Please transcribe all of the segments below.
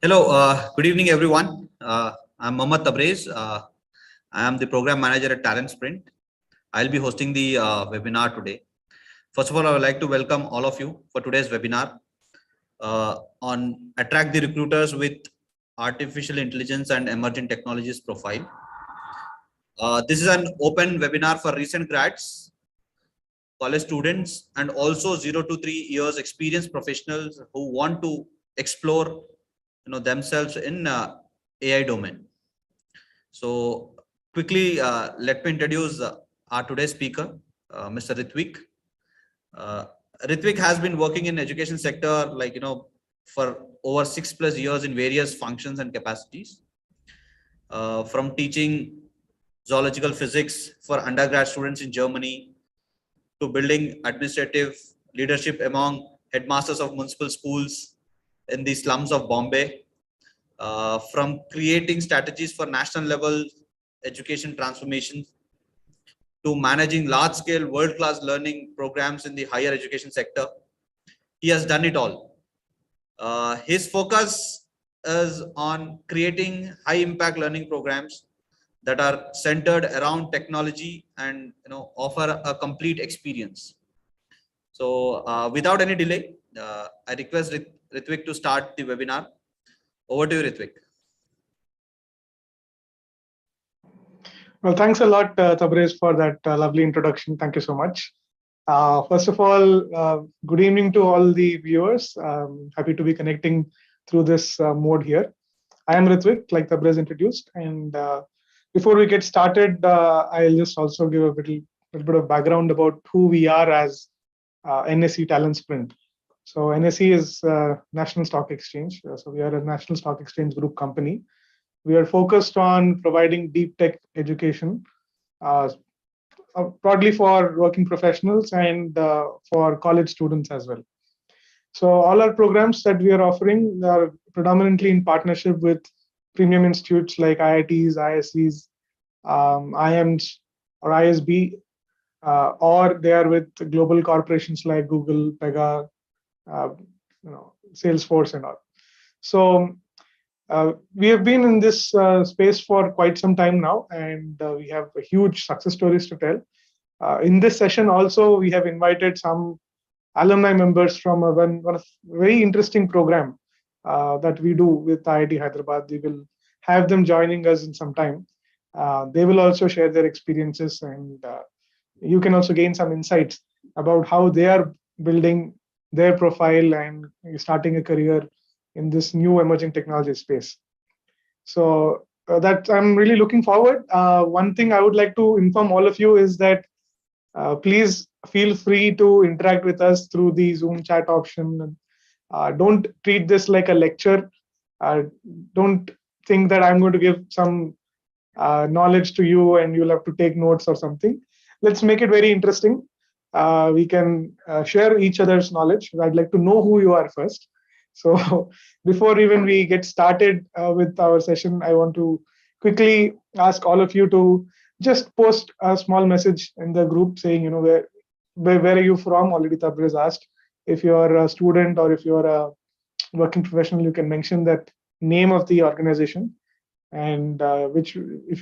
Hello, good evening, everyone. I'm Mohammad Tabrez. I am the program manager at TalentSprint. I'll be hosting the webinar today. First of all, I would like to welcome all of you for today's webinar on Attract the Recruiters with Artificial Intelligence and Emerging Technologies Profile. This is an open webinar for recent grads, college students, and also 0 to 3 years experienced professionals who want to explore themselves in AI domain. So quickly, let me introduce our today's speaker, Mr. Rithwick. Rithwick has been working in education sector for over 6+ years in various functions and capacities, from teaching zoological physics for undergrad students in Germany to building administrative leadership among headmasters of municipal schools in the slums of Bombay, from creating strategies for national level education transformations to managing large scale world class learning programs in the higher education sector. He has done it all. His focus is on creating high impact learning programs that are centered around technology and offer a complete experience. So without any delay, I request Rithwick to start the webinar. Over to you, Rithwick. Well, thanks a lot, Tabrez, for that lovely introduction. Thank you so much. First of all, good evening to all the viewers. Happy to be connecting through this mode here. I am Rithwick, like Tabrez introduced. And before we get started, I'll just also give a little bit of background about who we are as NSE TalentSprint. So NSE is National Stock Exchange. So we are a National Stock Exchange Group company. We are focused on providing deep tech education, broadly for working professionals and for college students as well. So all our programs that we are offering are predominantly in partnership with premium institutes like IITs, ISCs, IIMs, or ISB, or they are with global corporations like Google, Pega, Salesforce, and all. So we have been in this space for quite some time now, and we have huge success stories to tell. In this session also, we have invited some alumni members from one of very interesting program that we do with IIT Hyderabad. We will have them joining us in some time. They will also share their experiences, and you can also gain some insights about how they are building their profile and starting a career in this new emerging technology space. So that I'm really looking forward. One thing I would like to inform all of you is that please feel free to interact with us through the Zoom chat option. Don't treat this like a lecture. Don't think that I'm going to give some knowledge to you and you'll have to take notes or something. Let's make it very interesting. We can share each other's knowledge. I'd like to know who you are first. So before even we get started with our session, I want to quickly ask all of you to just post a small message in the group saying, where are you from? Already Tabrez asked. If you're a student or if you're a working professional, you can mention that name of the organization, and which if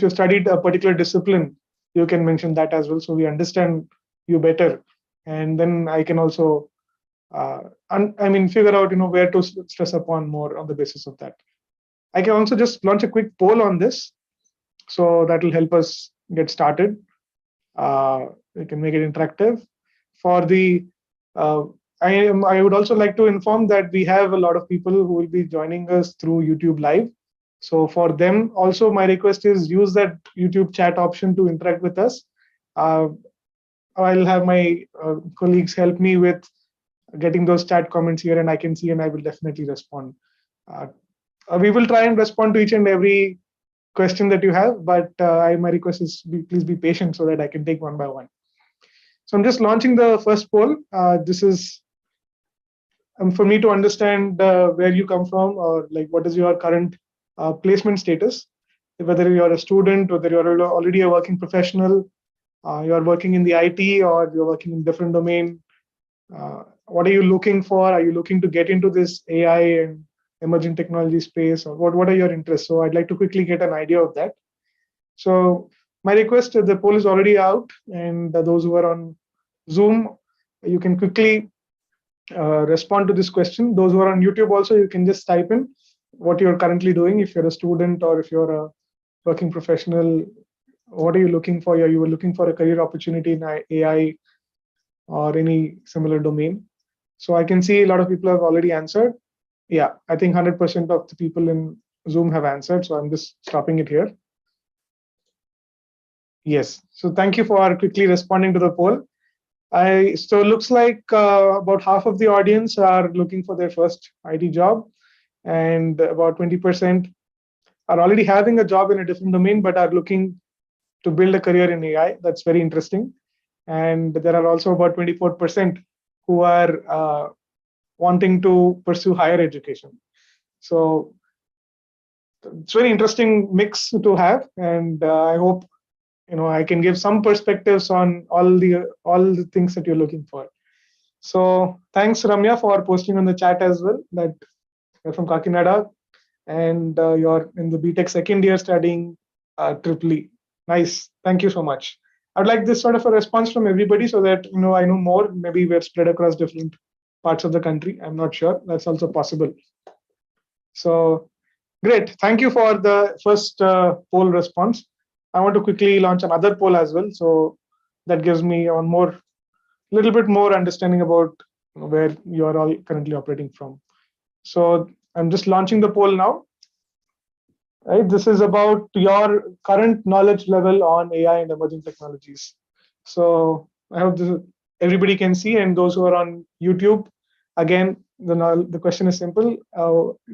you studied a particular discipline, you can mention that as well, so we understand you better, and then I can also figure out where to stress upon more on the basis of that. I can also just launch a quick poll on this, so that will help us get started. We can make it interactive. For the I would also like to inform that we have a lot of people who will be joining us through YouTube Live. So for them also, my request is use that YouTube chat option to interact with us. I'll have my colleagues help me with getting those chat comments here, and I can see, and I will definitely respond. We will try and respond to each and every question that you have, but my request is please be patient so that I can take one by one. So I'm just launching the first poll. This is for me to understand where you come from, or like what is your current placement status, whether you're a student, whether you're already a working professional, you're working in the IT, or you're working in different domain. What are you looking for? Are you looking to get into this AI and emerging technology space, or what are your interests? So I'd like to quickly get an idea of that. So my request, the poll is already out, and those who are on Zoom, you can quickly respond to this question. Those who are on YouTube also, you can just type in what you're currently doing. If you're a student or if you're a working professional, what are you looking for? You were looking for a career opportunity in AI or any similar domain. So I can see a lot of people have already answered. Yeah, I think 100% of the people in Zoom have answered. So I'm just stopping it here. Yes. So thank you for quickly responding to the poll. So it looks like about half of the audience are looking for their first IT job, and about 20% are already having a job in a different domain but are looking to build a career in AI. That's very interesting. And there are also about 24% who are wanting to pursue higher education. So it's very interesting mix to have, and I hope I can give some perspectives on all the things that you're looking for. So thanks, Ramya, for posting on the chat as well that you're from Kakinada and you're in the BTech second year studying Triple E. Nice. Thank you so much. I'd like this sort of a response from everybody so that I know more. Maybe we're spread across different parts of the country. I'm not sure. That's also possible. So great. Thank you for the first poll response. I want to quickly launch another poll as well. So that gives me a little bit more understanding about where you are all currently operating from. So I'm just launching the poll now. Right, this is about your current knowledge level on AI and emerging technologies. So I hope everybody can see, and those who are on YouTube, again, the question is simple.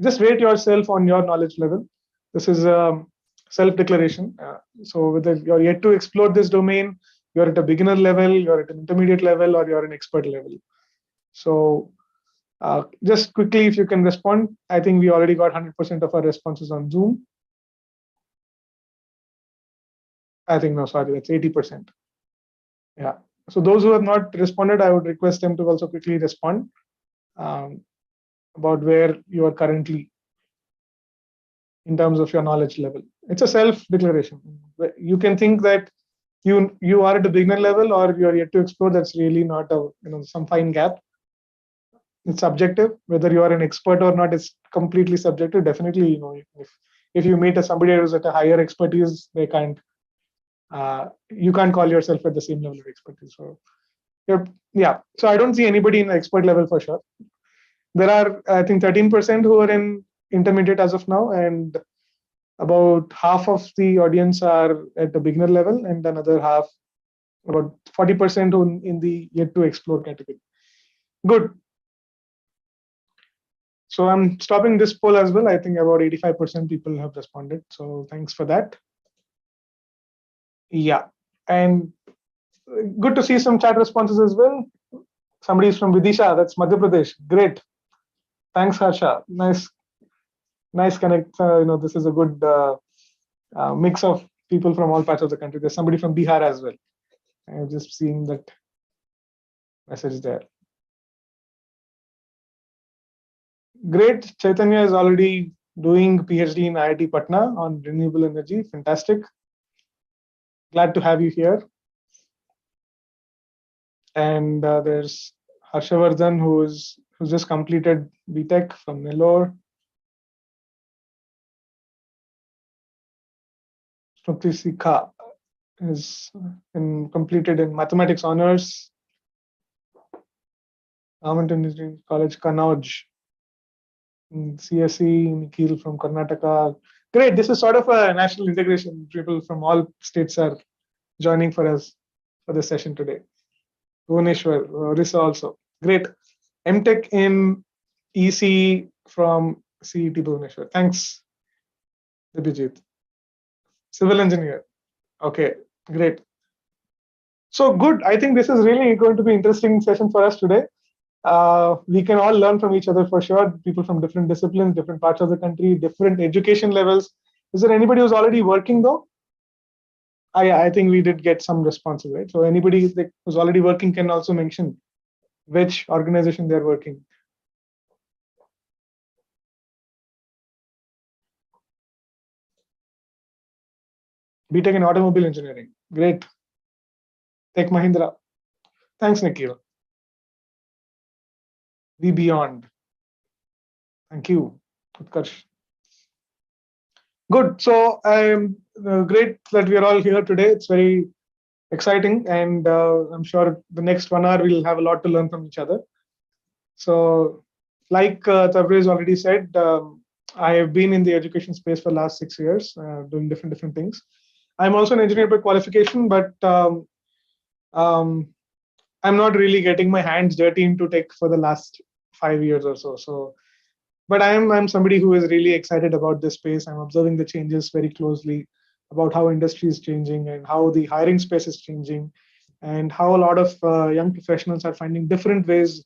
Just rate yourself on your knowledge level. This is a self-declaration. So whether you're yet to explore this domain, you're at a beginner level, you're at an intermediate level, or you're an expert level. So just quickly, if you can respond. I think we already got 100% of our responses on Zoom. I think, no, sorry, that's 80%. Yeah. So those who have not responded, I would request them to also quickly respond about where you are currently in terms of your knowledge level. It's a self-declaration. You can think that you are at a beginner level or you're yet to explore. That's really not some fine gap. It's subjective. Whether you are an expert or not is completely subjective. Definitely, if you meet somebody who's at a higher expertise, they can't. You can't call yourself at the same level of expertise. So, yeah. So I don't see anybody in the expert level for sure. There are, I think, 13% who are in intermediate as of now, and about half of the audience are at the beginner level, and another half, about 40%, in the yet to explore category. Good. So I'm stopping this poll as well. I think about 85% people have responded. So thanks for that. Yeah, and good to see some chat responses as well. Somebody is from Vidisha, that's Madhya Pradesh. Great. Thanks, Harsha. Nice connect. This is a good mix of people from all parts of the country. There's somebody from Bihar as well. I'm just seeing that message there. Great. Chaitanya is already doing PhD in IIT Patna on renewable energy. Fantastic. Glad to have you here. And there's Harshavardhan, who's just completed BTech from Nellore. Shruti Sikha is completed in mathematics honors. Government Engineering College, Kannauj. CSE, Nikhil from Karnataka. Great. This is sort of a national integration. People from all states are joining for us for this session today. Bhuvaneshwar, Orissa also. Great. MTech in EC from CET Bhuvaneshwar. Thanks, Dibijit. Civil engineer. Okay, great. So good. I think this is really going to be an interesting session for us today. We can all learn from each other for sure. People from different disciplines, different parts of the country, different education levels. Is there anybody who's already working though? I think we did get some responses, right? So anybody who's already working can also mention which organization they're working. BTech in automobile engineering. Great. Tech Mahindra. Thanks, Nikhil. We Beyond. Thank you, Utkarsh. Good. So I'm great that we are all here today. It's very exciting, and I'm sure the next 1 hour we'll have a lot to learn from each other. So, like Tabriz already said, I have been in the education space for the last 6 years, doing different things. I'm also an engineer by qualification, but I'm not really getting my hands dirty into tech for the last 5 years or so. So, but I'm somebody who is really excited about this space. I'm observing the changes very closely about how industry is changing and how the hiring space is changing, and how a lot of young professionals are finding different ways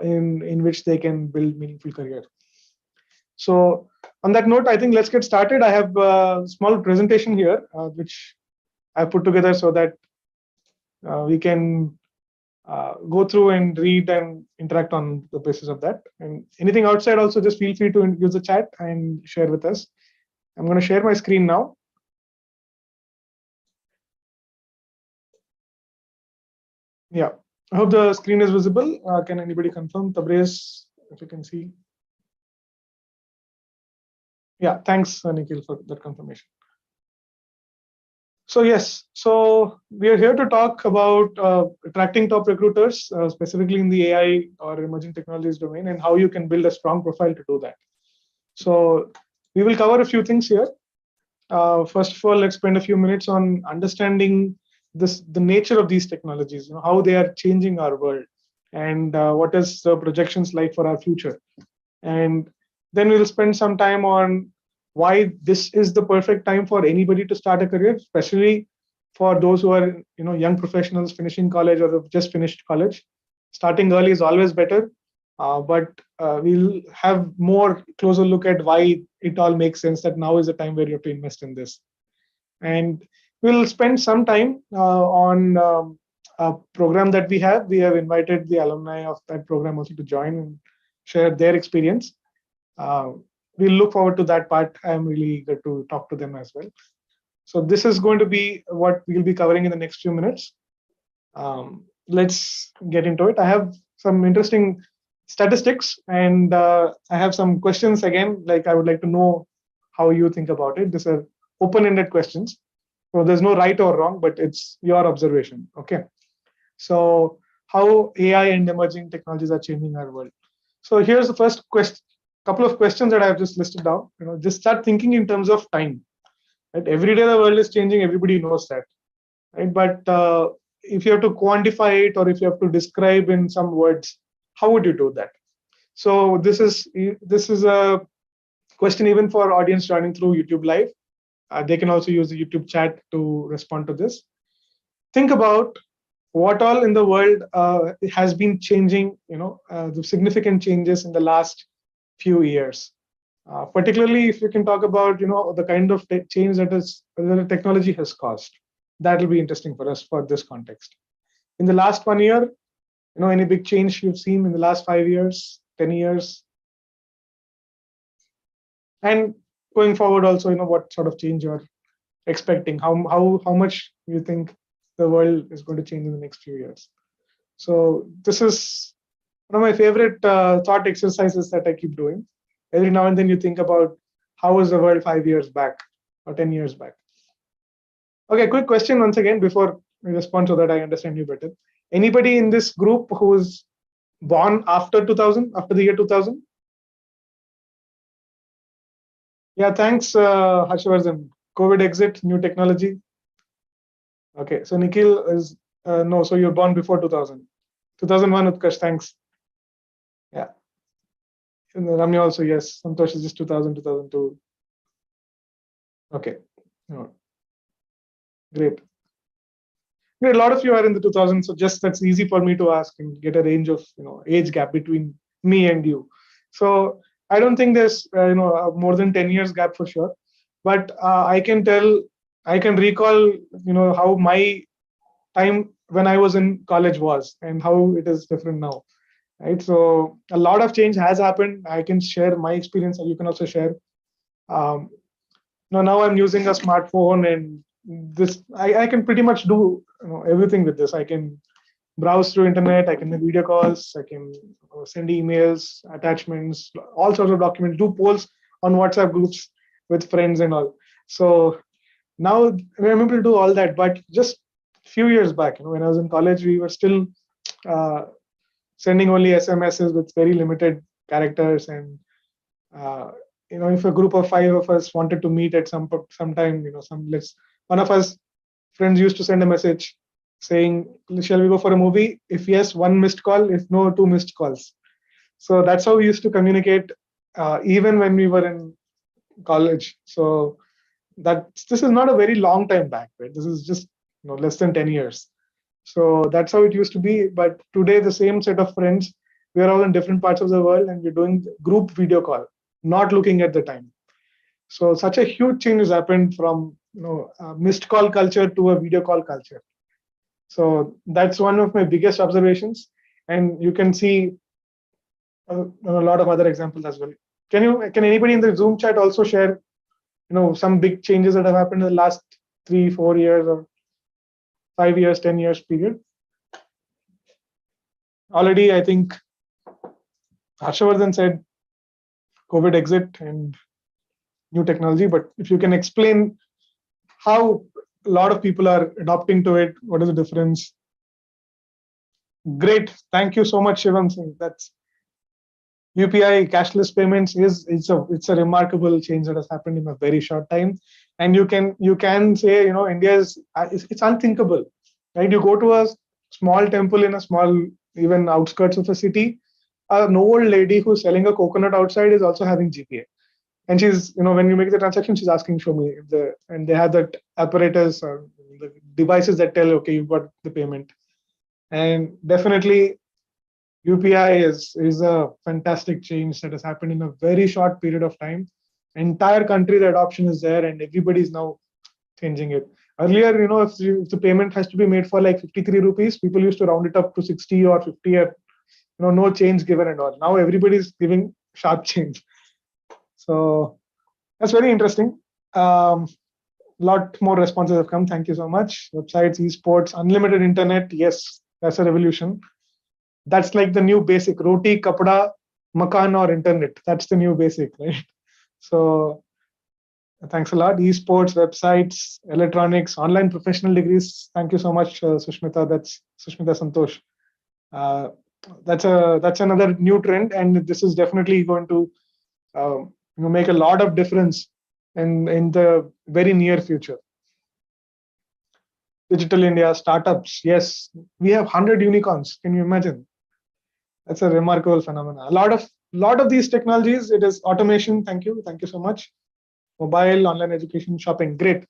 in which they can build meaningful career. So on that note, I think let's get started. I have a small presentation here, which I put together so that we can go through and read and interact on the basis of that. And anything outside also, just feel free to use the chat and share with us. I'm going to share my screen now. Yeah, I hope the screen is visible. Can anybody confirm? Tabriz, if you can see. Yeah, thanks, Nikhil, for that confirmation. So yes, so we are here to talk about attracting top recruiters, specifically in the AI or emerging technologies domain, and how you can build a strong profile to do that. So we will cover a few things here. First of all, let's spend a few minutes on understanding the nature of these technologies, how they are changing our world, and what is the projections like for our future. And then we'll spend some time on why this is the perfect time for anybody to start a career, especially for those who are young professionals finishing college or have just finished college. Starting early is always better, but we'll have more closer look at why it all makes sense that now is the time where you have to invest in this. And we'll spend some time on a program that we have. We have invited the alumni of that program also to join and share their experience. We'll look forward to that part. I'm really eager to talk to them as well. So this is going to be what we'll be covering in the next few minutes. Let's get into it. I have some interesting statistics, and I have some questions again. Like I would like to know how you think about it. These are open-ended questions. So there's no right or wrong, but it's your observation. Okay. So how AI and emerging technologies are changing our world. So here's the first couple of questions that I've just listed down. Just start thinking in terms of time. Right? Every day the world is changing. Everybody knows that. Right? But if you have to quantify it, or if you have to describe in some words, how would you do that? So this is a question even for audience joining through YouTube Live. They can also use the YouTube chat to respond to this. Think about what all in the world has been changing, the significant changes in the last few years. Particularly if you can talk about, the kind of change that the technology has caused. That will be interesting for us for this context. In the last 1 year, any big change you've seen in the last 5 years, 10 years? And going forward also, what sort of change you're expecting, how much you think the world is going to change in the next few years. So this is one of my favorite thought exercises that I keep doing. Every now and then you think about how was the world 5 years back or 10 years back. Okay, quick question once again before we respond so that I understand you better. Anybody in this group who was born after 2000, after the year 2000? Yeah, thanks, Harshvardhan. COVID exit, new technology. Okay, so Nikhil is, no, so you're born before 2000. 2001, Utkarsh, thanks. Yeah. And Ramya also, yes. Santosh is just 2000, 2002. Okay. No. Great. A lot of you are in the 2000s, so just that's easy for me to ask and get a range of age gap between me and you. So I don't think there's more than 10 years gap for sure, but I can recall how my time when I was in college was and how it is different now, right? So a lot of change has happened. I can share my experience, and you can also share. Now I'm using a smartphone, and this I can pretty much do everything with this. I can browse through internet, I can make video calls, I can send emails, attachments, all sorts of documents, do polls on WhatsApp groups with friends and all. So now I'm able to do all that. But just a few years back, when I was in college, we were still sending only SMSs with very limited characters. And if a group of 5 of us wanted to meet at some time, one of us friends used to send a message saying, shall we go for a movie? If yes, 1 missed call. If no, 2 missed calls. So that's how we used to communicate, even when we were in college. So this is not a very long time back, right? This is just less than 10 years. So that's how it used to be. But today, the same set of friends, we are all in different parts of the world, and we're doing group video call, not looking at the time. So such a huge change has happened from missed call culture to a video call culture. So that's one of my biggest observations, and you can see a lot of other examples as well. Can anybody in the Zoom chat also share some big changes that have happened in the last 3-4 years or 5 years, 10 years period? Already, I think Harshavardhan said COVID exit and new technology, but if you can explain how a lot of people are adopting to it, what is the difference? Great, thank you so much, Shivam. That's UPI cashless payments it's a remarkable change that has happened in a very short time. And you can say India it's unthinkable, right? You go to a small temple in a small even outskirts of a city, an old lady who's selling a coconut outside is also having GPA. And she's, when you make the transaction, she's asking, show me. And they have that apparatus or the devices that tell, okay, you've got the payment. And definitely, UPI is a fantastic change that has happened in a very short period of time. Entire country, the adoption is there, and everybody is now changing it. Earlier, if the payment has to be made for like 53 rupees, people used to round it up to 60 or 50, or no change given and all. Now everybody's giving sharp change. So that's very interesting. Lot more responses have come. Thank you so much. Websites, esports, unlimited internet. Yes, that's a revolution. That's like the new basic. Roti, kapda, makan, or internet. That's the new basic, right? So thanks a lot. Esports, websites, electronics, online professional degrees. Thank you so much, Sushmita. That's Sushmita Santosh. That's another new trend, and this is definitely going to make a lot of difference in the very near future. Digital India, startups. Yes, we have 100 unicorns. Can you imagine? That's a remarkable phenomenon. A lot of these technologies, it is automation. Thank you so much. Mobile, online education, shopping. Great.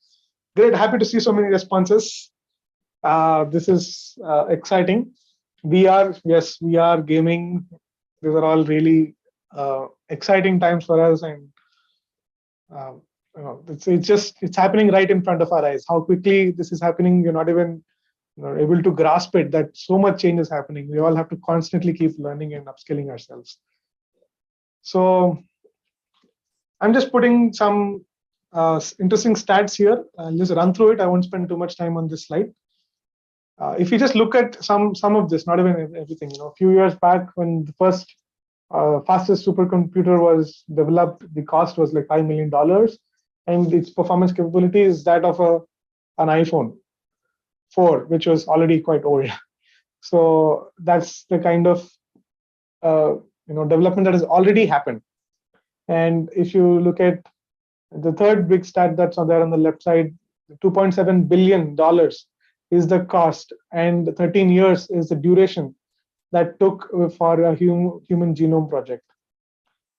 Happy to see so many responses. This is exciting. VR, gaming. These are all really exciting times for us, and it's happening right in front of our eyes. How quickly this is happening, you're not even able to grasp it. That so much change is happening. We all have to constantly keep learning and upskilling ourselves. So I'm just putting some interesting stats here. I'll just run through it. I won't spend too much time on this slide. If you just look at some of this, not even everything, a few years back when the first fastest supercomputer was developed, the cost was like $5 million, and its performance capability is that of an iPhone 4, which was already quite old. So that's the kind of development that has already happened. And if you look at the third big stat that's on there on the left side, $2.7 billion is the cost, and 13 years is the duration that took for a human genome project.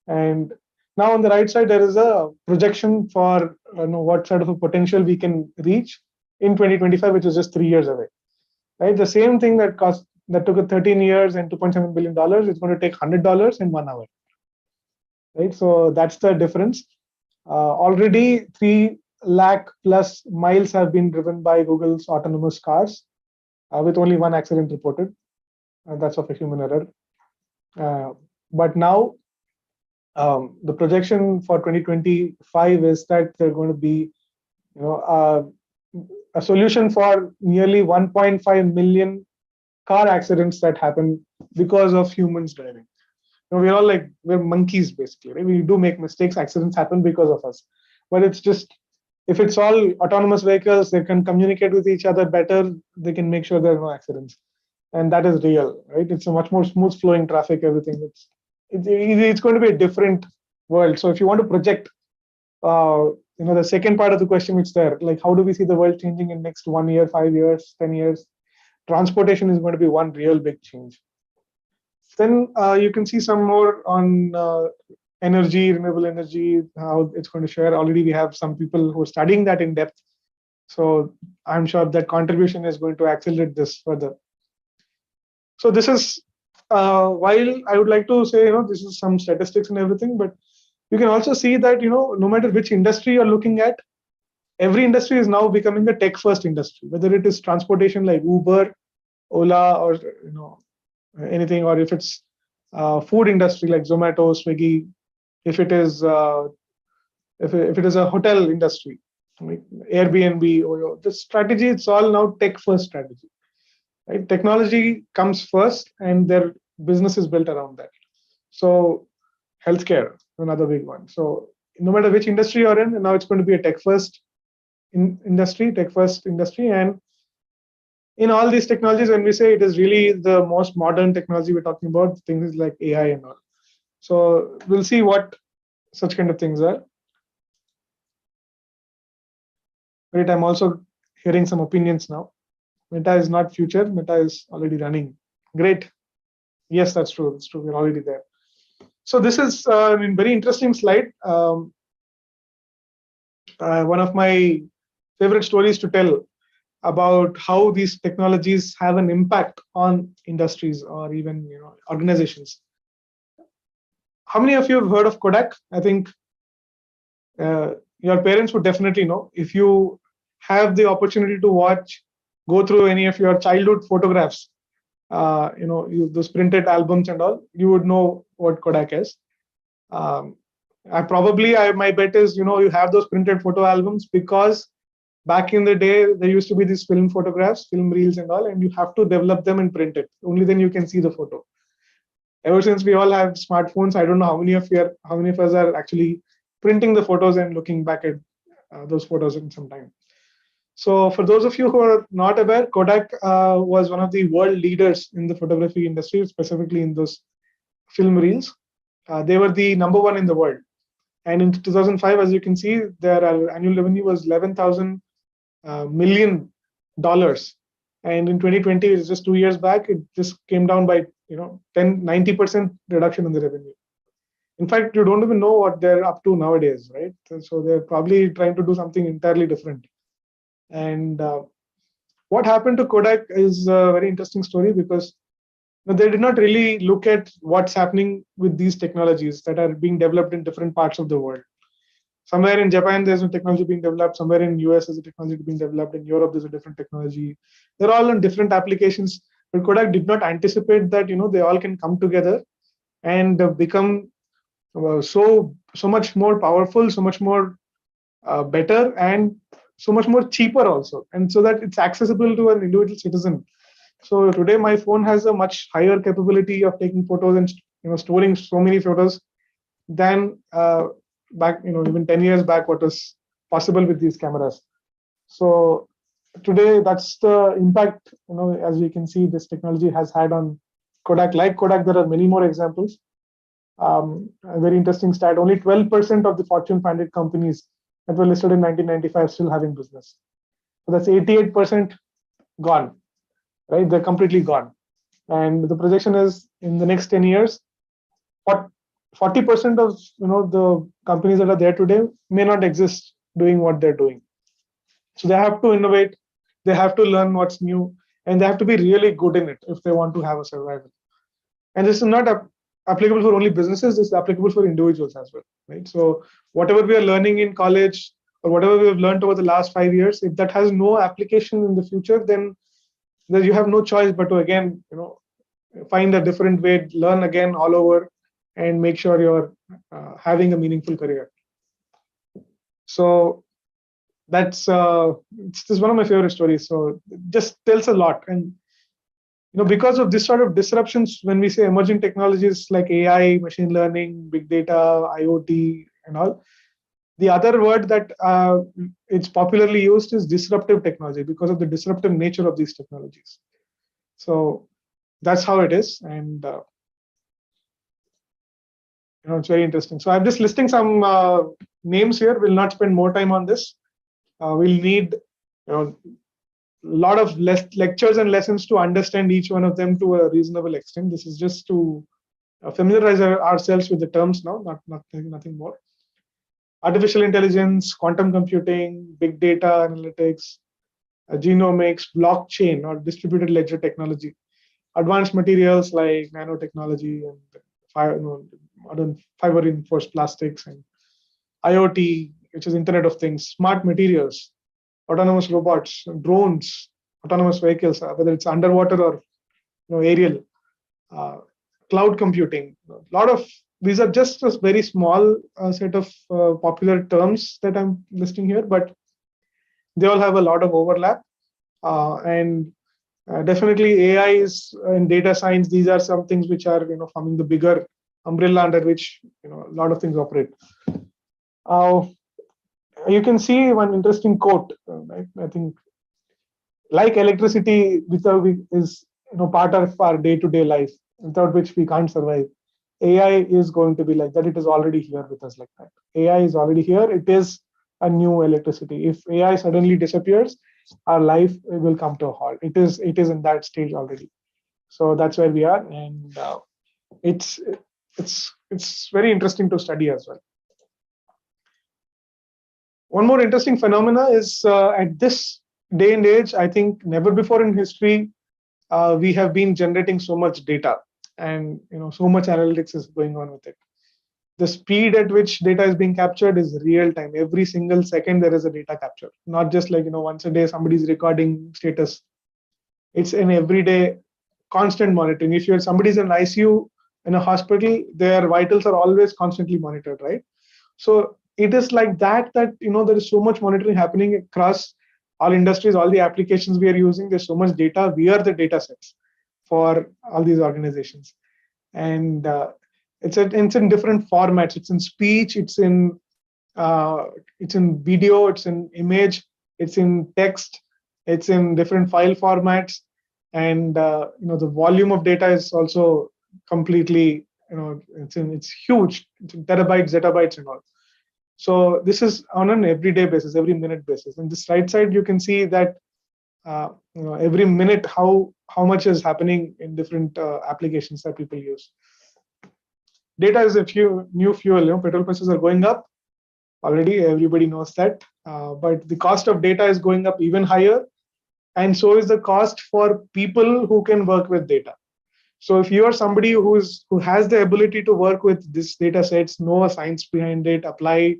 And now on the right side, there is a projection for what sort of a potential we can reach in 2025, which is just 3 years away. Right, the same thing that took 13 years and $2.7 billion is going to take $100 in 1 hour. Right, so that's the difference. Already 3 lakh plus miles have been driven by Google's autonomous cars, with only 1 accident reported. That's of a human error. But now the projection for 2025 is that they're going to be, a solution for nearly 1.5 million car accidents that happen because of humans driving. We're all like, we're monkeys basically, right? We do make mistakes, accidents happen because of us. But it's just, if it's all autonomous vehicles, they can communicate with each other better, they can make sure there are no accidents. And that is real, right? It's a much more smooth flowing traffic, everything. It's going to be a different world. So if you want to project, the second part of the question which there, like how do we see the world changing in next 1 year, 5 years, 10 years? Transportation is going to be one real big change. Then you can see some more on energy, renewable energy, how it's going to share. Already we have some people who are studying that in depth. So I'm sure that contribution is going to accelerate this further. So this is, while I would like to say, this is some statistics and everything, but you can also see that, no matter which industry you're looking at, every industry is now becoming a tech-first industry, whether it is transportation like Uber, Ola, or anything, or if it's food industry like Zomato, Swiggy, if it is if it is a hotel industry, like Airbnb, or the strategy, it's all now tech-first strategy. Right? Technology comes first, and their business is built around that. So healthcare, another big one. So no matter which industry you're in, now it's going to be a tech-first industry, and in all these technologies, when we say it is really the most modern technology we're talking about, things like AI and all. So we'll see what such kind of things are. Right, I'm also hearing some opinions now. Meta is not future, Meta is already running. Great. Yes, that's true. That's true. We're already there. So this is a very interesting slide. One of my favorite stories to tell about how these technologies have an impact on industries or even organizations. How many of you have heard of Kodak? I think your parents would definitely know. If you have the opportunity to go through any of your childhood photographs, those printed albums and all, you would know what Kodak is. My bet is, you have those printed photo albums because back in the day, there used to be these film photographs, film reels and all, and you have to develop them and print it. Only then you can see the photo. Ever since we all have smartphones, I don't know how many of us are actually printing the photos and looking back at those photos in some time. So for those of you who are not aware, Kodak was one of the world leaders in the photography industry, specifically in those film reels. They were the number one in the world. And in 2005, as you can see, their annual revenue was $11,000 million. And in 2020, it's just 2 years back, it just came down by 90% reduction in the revenue. In fact, you don't even know what they're up to nowadays, right? So they're probably trying to do something entirely different. And what happened to Kodak is a very interesting story because they did not really look at what's happening with these technologies that are being developed in different parts of the world. Somewhere in Japan, there's a technology being developed. Somewhere in US, there's a technology being developed. In Europe, there's a different technology. They're all on different applications. But Kodak did not anticipate that they all can come together and become so much more powerful, so much more better, and so much more cheaper also, and so that it's accessible to an individual citizen. So today my phone has a much higher capability of taking photos and storing so many photos than back even 10 years back what was possible with these cameras. So today that's the impact as we can see this technology has had on Kodak. Like Kodak, there are many more examples. A very interesting stat: only 12% of the Fortune 500 companies that were listed in 1995 still having business. So that's 88% gone, right? They're completely gone. And the projection is in the next 10 years, 40% of the companies that are there today may not exist doing what they're doing. So they have to innovate, they have to learn what's new, and they have to be really good in it if they want to have a survival. And this is not applicable for only businesses, this is applicable for individuals as well, right? So whatever we are learning in college or whatever we have learned over the last 5 years, if that has no application in the future, then you have no choice but to again, find a different way, learn again all over, and make sure you're having a meaningful career. So that's it's one of my favorite stories. So it just tells a lot. And because of this sort of disruptions, when we say emerging technologies like AI, machine learning, big data, IoT, and all, the other word that it's popularly used is disruptive technology because of the disruptive nature of these technologies. So that's how it is, and it's very interesting. So I'm just listing some names here. We'll not spend more time on this. We'll need a lot of lectures and lessons to understand each one of them to a reasonable extent. This is just to familiarize ourselves with the terms now, nothing more. Artificial intelligence, quantum computing, big data analytics, genomics, blockchain or distributed ledger technology, advanced materials like nanotechnology and modern fiber reinforced plastics, and IoT, which is Internet of Things, smart materials, autonomous robots, drones, autonomous vehicles, whether it's underwater or aerial, cloud computing. A lot of these are just a very small set of popular terms that I'm listing here, but they all have a lot of overlap. And definitely AI is in data science. These are some things which are forming the bigger umbrella under which a lot of things operate. You can see one interesting quote. Right? I think, like electricity, without is part of our day-to-day life, without which we can't survive. AI is going to be like that. It is already here with us like that. AI is already here. It is a new electricity. If AI suddenly disappears, our life will come to a halt. It is in that stage already. So that's where we are, and it's very interesting to study as well. One more interesting phenomena is at this day and age, I think never before in history, we have been generating so much data, and so much analytics is going on with it. The speed at which data is being captured is real time. Every single second there is a data capture, not just like once a day somebody's recording status. It's an everyday constant monitoring. If somebody's in ICU in a hospital, their vitals are always constantly monitored, right? So it is like that there is so much monitoring happening across all industries, all the applications we are using. There's so much data. We are the data sets for all these organizations, and it's in different formats. It's in speech, it's in video, it's in image, it's in text, it's in different file formats, and the volume of data is also completely it's huge. It's in terabytes, zettabytes, and all. So this is on an everyday basis, every minute basis. And this right side, you can see that every minute how much is happening in different applications that people use. Data is a new fuel. Petrol prices are going up already. Everybody knows that. But the cost of data is going up even higher, and so is the cost for people who can work with data. So if you are somebody who has the ability to work with this data sets, know a science behind it, apply,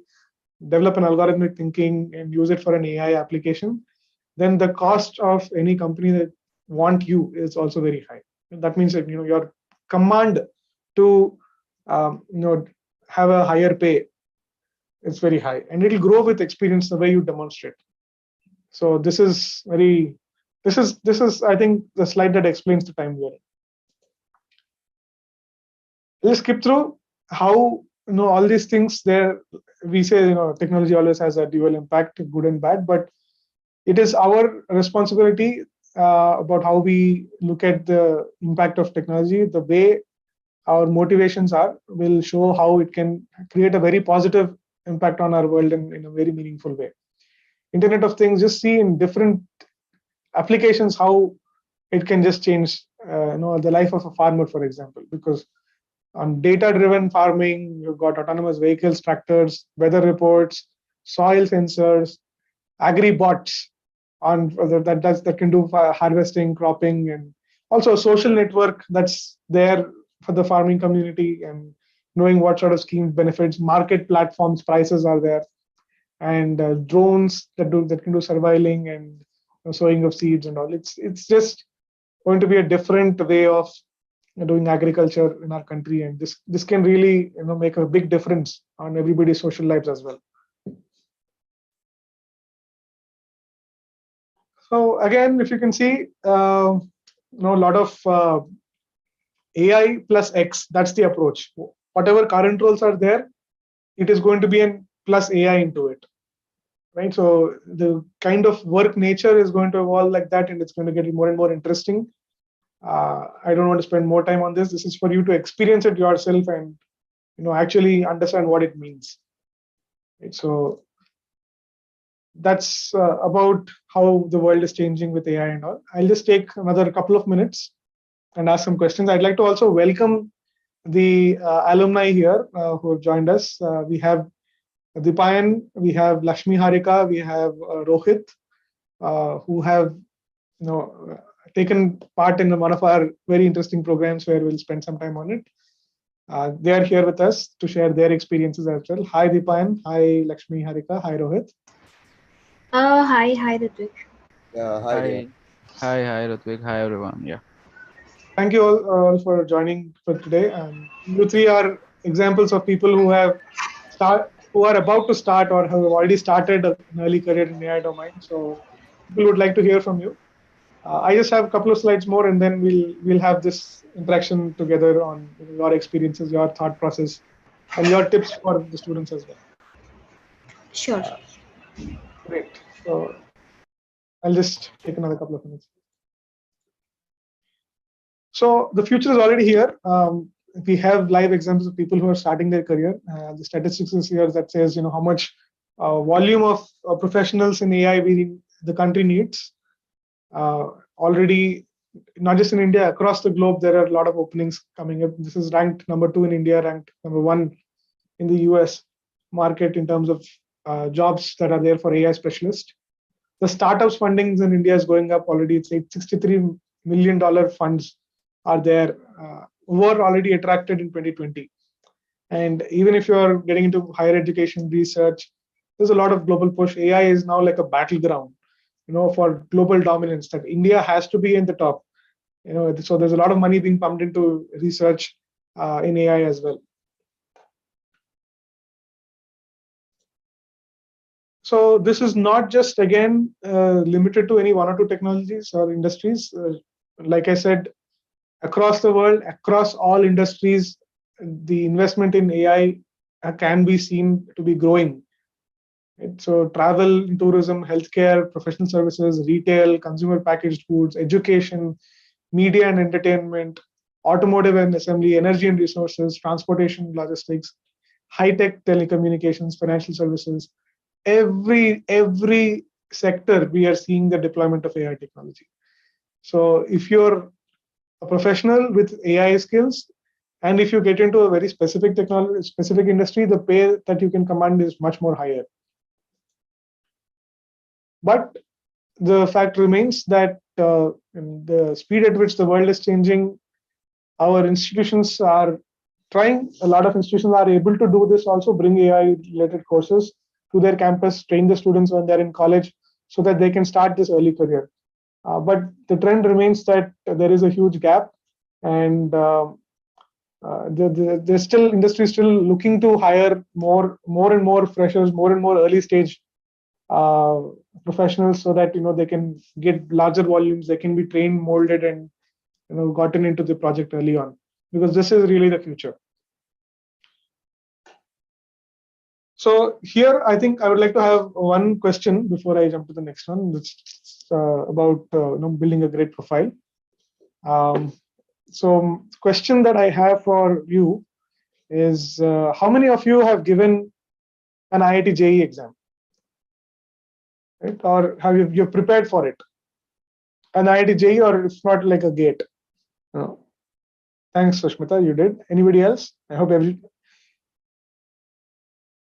develop an algorithmic thinking, and use it for an AI application, then the cost of any company that want you is also very high. And that means that your command to have a higher pay is very high, and it will grow with experience the way you demonstrate. So this is I think the slide that explains the time we are in. Let's skip through how all these things there. We say technology always has a dual impact, good and bad, but it is our responsibility about how we look at the impact of technology. The way our motivations will show how it can create a very positive impact on our world in a very meaningful way. Internet of Things, just see in different applications how it can just change the life of a farmer, for example, because on data-driven farming, you've got autonomous vehicles, tractors, weather reports, soil sensors, agri-bots that can do harvesting, cropping, and also a social network that's there for the farming community, and knowing what sort of schemes, benefits, market platforms, prices are there, and drones that can do surveilling and sowing of seeds and all. It's just going to be a different way of doing agriculture in our country, and this can really make a big difference on everybody's social lives as well. So again, if you can see, a lot of AI plus X, that's the approach. Whatever current roles are there, it is going to be an plus AI into it, right? So the kind of work nature is going to evolve like that, and it's going to get more and more interesting. I don't want to spend more time on this. This is for you to experience it yourself and actually understand what it means. Right? So that's about how the world is changing with AI and all. I'll just take another couple of minutes and ask some questions. I'd like to also welcome the alumni here who have joined us. We have Dipayan, we have Lakshmi Harika, we have Rohit, who have taken part in one of our very interesting programs where we'll spend some time on it. They are here with us to share their experiences as well. Hi Dipayan, hi Lakshmi Harika, hi Rohit. Hi Rithwick. Yeah, Hi, hi, Rithwick. Hi, everyone. Yeah. Thank you all for joining for today. You three are examples of people who are about to start or have already started an early career in AI domain. So people would like to hear from you. I just have a couple of slides more, and then we'll have this interaction together on your experiences, your thought process, and your tips for the students as well. Sure. Great. So I'll just take another couple of minutes. So the future is already here. We have live examples of people who are starting their career. The statistics is here that says how much volume of professionals in AI the country needs. Already, not just in India, across the globe, there are a lot of openings coming up. This is ranked number 2 in India, ranked number 1 in the US market in terms of jobs that are there for AI specialists. The startups fundings in India is going up already. It's $63 million funds are there, were already attracted in 2020. And even if you're getting into higher education research, there's a lot of global push. AI is now like a battleground, for global dominance, that India has to be in the top. So there's a lot of money being pumped into research in AI as well. So this is not just, again, limited to any one or two technologies or industries. Like I said, across the world, across all industries, the investment in AI can be seen to be growing. So travel, tourism, healthcare, professional services, retail, consumer packaged foods, education, media and entertainment, automotive and assembly, energy and resources, transportation, logistics, high-tech telecommunications, financial services. Every sector, we are seeing the deployment of AI technology. So if you're a professional with AI skills, and if you get into a very specific technology, specific industry, the pay that you can command is much more higher. But the fact remains that the speed at which the world is changing, our institutions are trying. A lot of institutions are able to do this also, bring AI-related courses to their campus, train the students when they're in college, so that they can start this early career. But the trend remains that there is a huge gap, and there's still industry still looking to hire more and more freshers, more and more early stage professionals, so that they can get larger volumes, they can be trained, molded, and gotten into the project early on, because this is really the future. So here, I think I would like to have one question before I jump to the next one. It's about building a great profile. So question that I have for you is, how many of you have given an IIT JEE exam? Right? Or have you prepared for it? An IIT JEE, or if not, like a GATE? No. Thanks, Sushmita, you did. Anybody else? I hope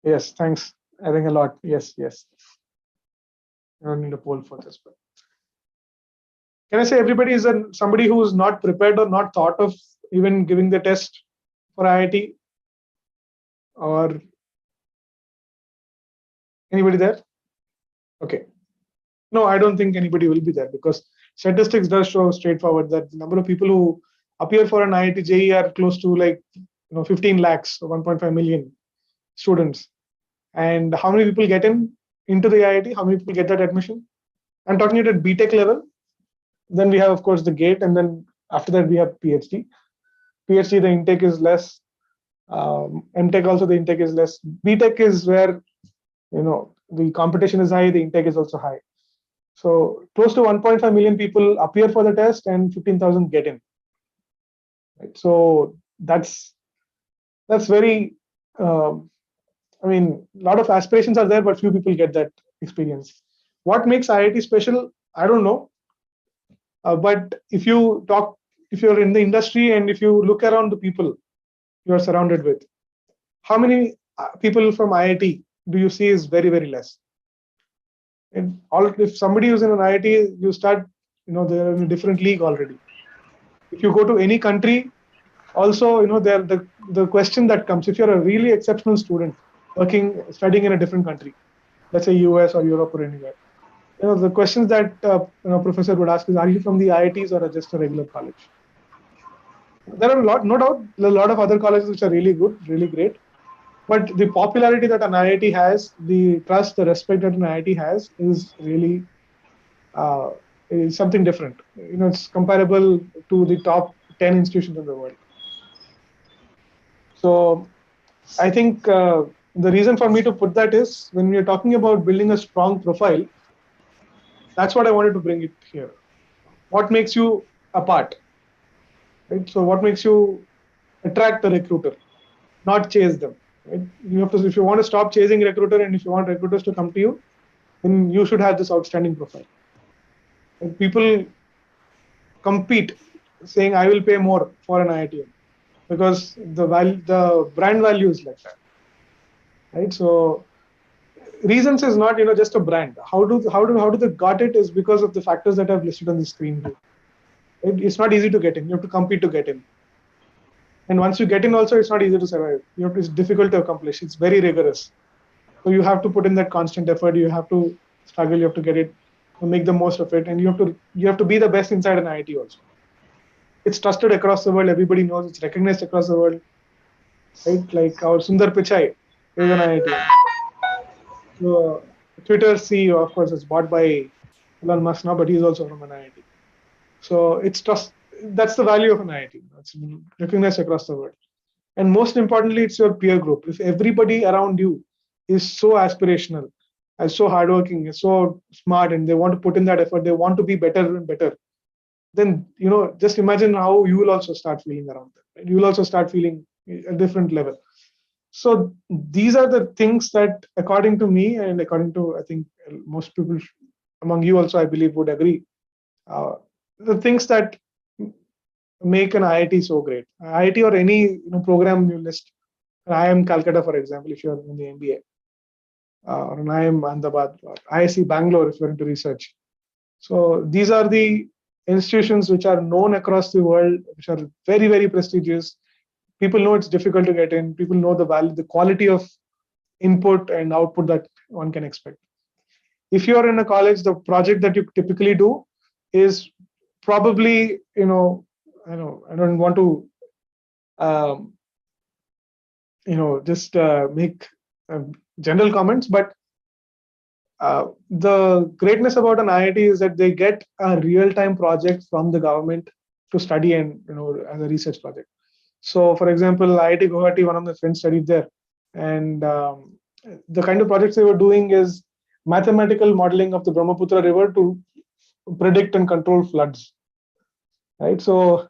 Yes, thanks. I think a lot. Yes. I don't need a poll for this, but can I say everybody is somebody who is not prepared or not thought of even giving the test for IIT? Or anybody there? Okay. No, I don't think anybody will be there, because statistics does show straightforward that the number of people who appear for an IIT JEE are close to 15 lakhs or 1.5 million students. And how many people get into the IIT? How many people get that admission? I'm talking at BTech level. Then we have, of course, the GATE, and then after that we have PhD. PhD, the intake is less. MTech also, the intake is less. BTech is where the competition is high, the intake is also high. So close to 1.5 million people appear for the test and 15,000 get in. Right? So that's very. I mean, a lot of aspirations are there, but few people get that experience. What makes IIT special? I don't know. But if you're in the industry and if you look around the people you're surrounded with, how many people from IIT do you see is very, very less? And if somebody who's in an IIT, you start, they're in a different league already. If you go to any country, also, the question that comes, if you're a really exceptional student studying in a different country, let's say US or Europe or anywhere, the questions that professor would ask is, are you from the IITs or just a regular college? There are no doubt, a lot of other colleges which are really good, really great. But the popularity that an IIT has, the trust, the respect that an IIT has is really is something different. It's comparable to the top 10 institutions in the world. So I think the reason for me to put that is when we are talking about building a strong profile, that's what I wanted to bring it here. What makes you apart? Right? So what makes you attract the recruiter, not chase them? Right? If you want to stop chasing recruiter and if you want recruiters to come to you, then you should have this outstanding profile. And people compete saying, I will pay more for an IITM because the brand value is like that. Right? So reasons is not just a brand. How do they got it is because of the factors that I've listed on the screen here. It's not easy to get in. You have to compete to get in. And once you get in also, it's not easy to survive. It's difficult to accomplish. It's very rigorous. So you have to put in that constant effort. You have to struggle. You have to get it, to make the most of it. And you have to be the best inside an IIT also. It's trusted across the world. Everybody knows. It's recognized across the world. Right? Like our Sundar Pichai is an IIT. So Twitter CEO, of course, is bought by Elon Musk now, but he's also from an IIT. So it's trust. That's the value of an IIT. It's recognized across the world. And most importantly, it's your peer group. If everybody around you is so aspirational, is so hardworking, is so smart, and they want to put in that effort, they want to be better and better, then just imagine how you will also start feeling around them. Right? You will also start feeling a different level. So these are the things that, according to me, and according to I think most people among you also, I believe, would agree. The things that make an IIT so great. IIT or any program you list. An IIM Calcutta, for example, if you're in the MBA, or an IIM Ahmedabad, or IIC Bangalore if you're into research. So these are the institutions which are known across the world, which are very, very prestigious. People know it's difficult to get in. People know the value, the quality of input and output that one can expect. If you're in a college, the project that you typically do is probably, I don't want to, just make general comments, but the greatness about an IIT is that they get a real-time project from the government to study and, as a research project. So, for example, IIT Guwahati, one of my friends studied there, and the kind of projects they were doing is mathematical modeling of the Brahmaputra River to predict and control floods. Right, so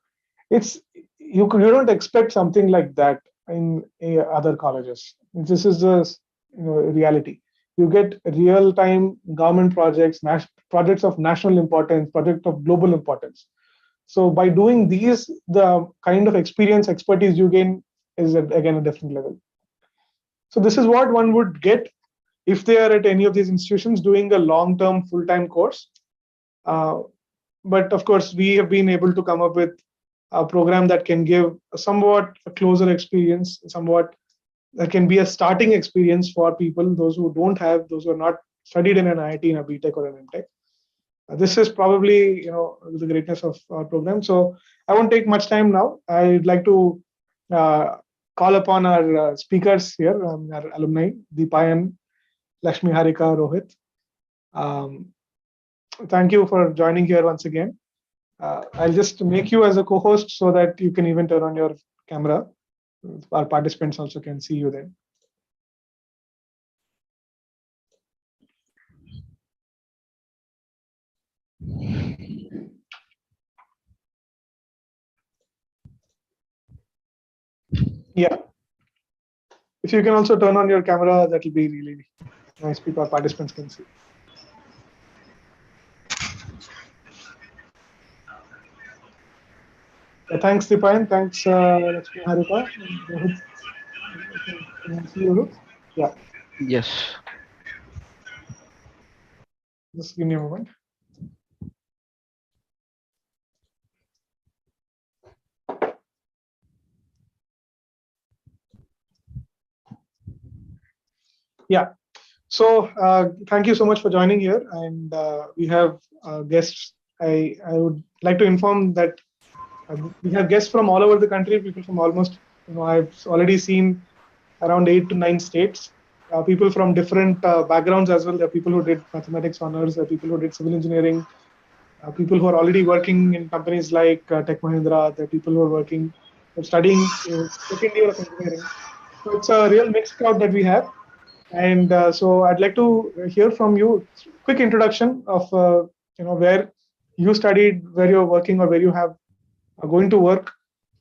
you don't expect something like that in other colleges. This is the reality. You get real-time government projects, projects of national importance, projects of global importance. So by doing these, the kind of expertise you gain is again a different level. So this is what one would get if they are at any of these institutions doing a long-term full-time course. But of course, we have been able to come up with a program that can give somewhat a closer experience, somewhat that can be a starting experience for people, those who are not studied in an IIT, in a BTech or an MTech. This is probably, the greatness of our program. So I won't take much time now. I'd like to call upon our speakers here, our alumni, Deepayan, Lakshmi Harika, Rohit. thank you for joining here once again. I'll just make you as a co-host so that you can even turn on your camera. Our participants also can see you then. Yeah. If you can also turn on your camera, that will be really nice. People, our participants can see. Thanks, Dipayan. Thanks, Lakshmi Harika. Rohit. Can you see you? Yeah. Yes. Just give me a moment. Yeah. So thank you so much for joining here. And we have guests. I would like to inform that we have guests from all over the country, people from almost, I've already seen around 8 to 9 states, people from different backgrounds as well. There are people who did mathematics honors, there are people who did civil engineering, people who are already working in companies like Tech Mahindra, there are people who are working, studying second year of engineering. So it's a real mixed crowd that we have. And so I'd like to hear from you, quick introduction of, where you studied, where you're working or where you have are going to work.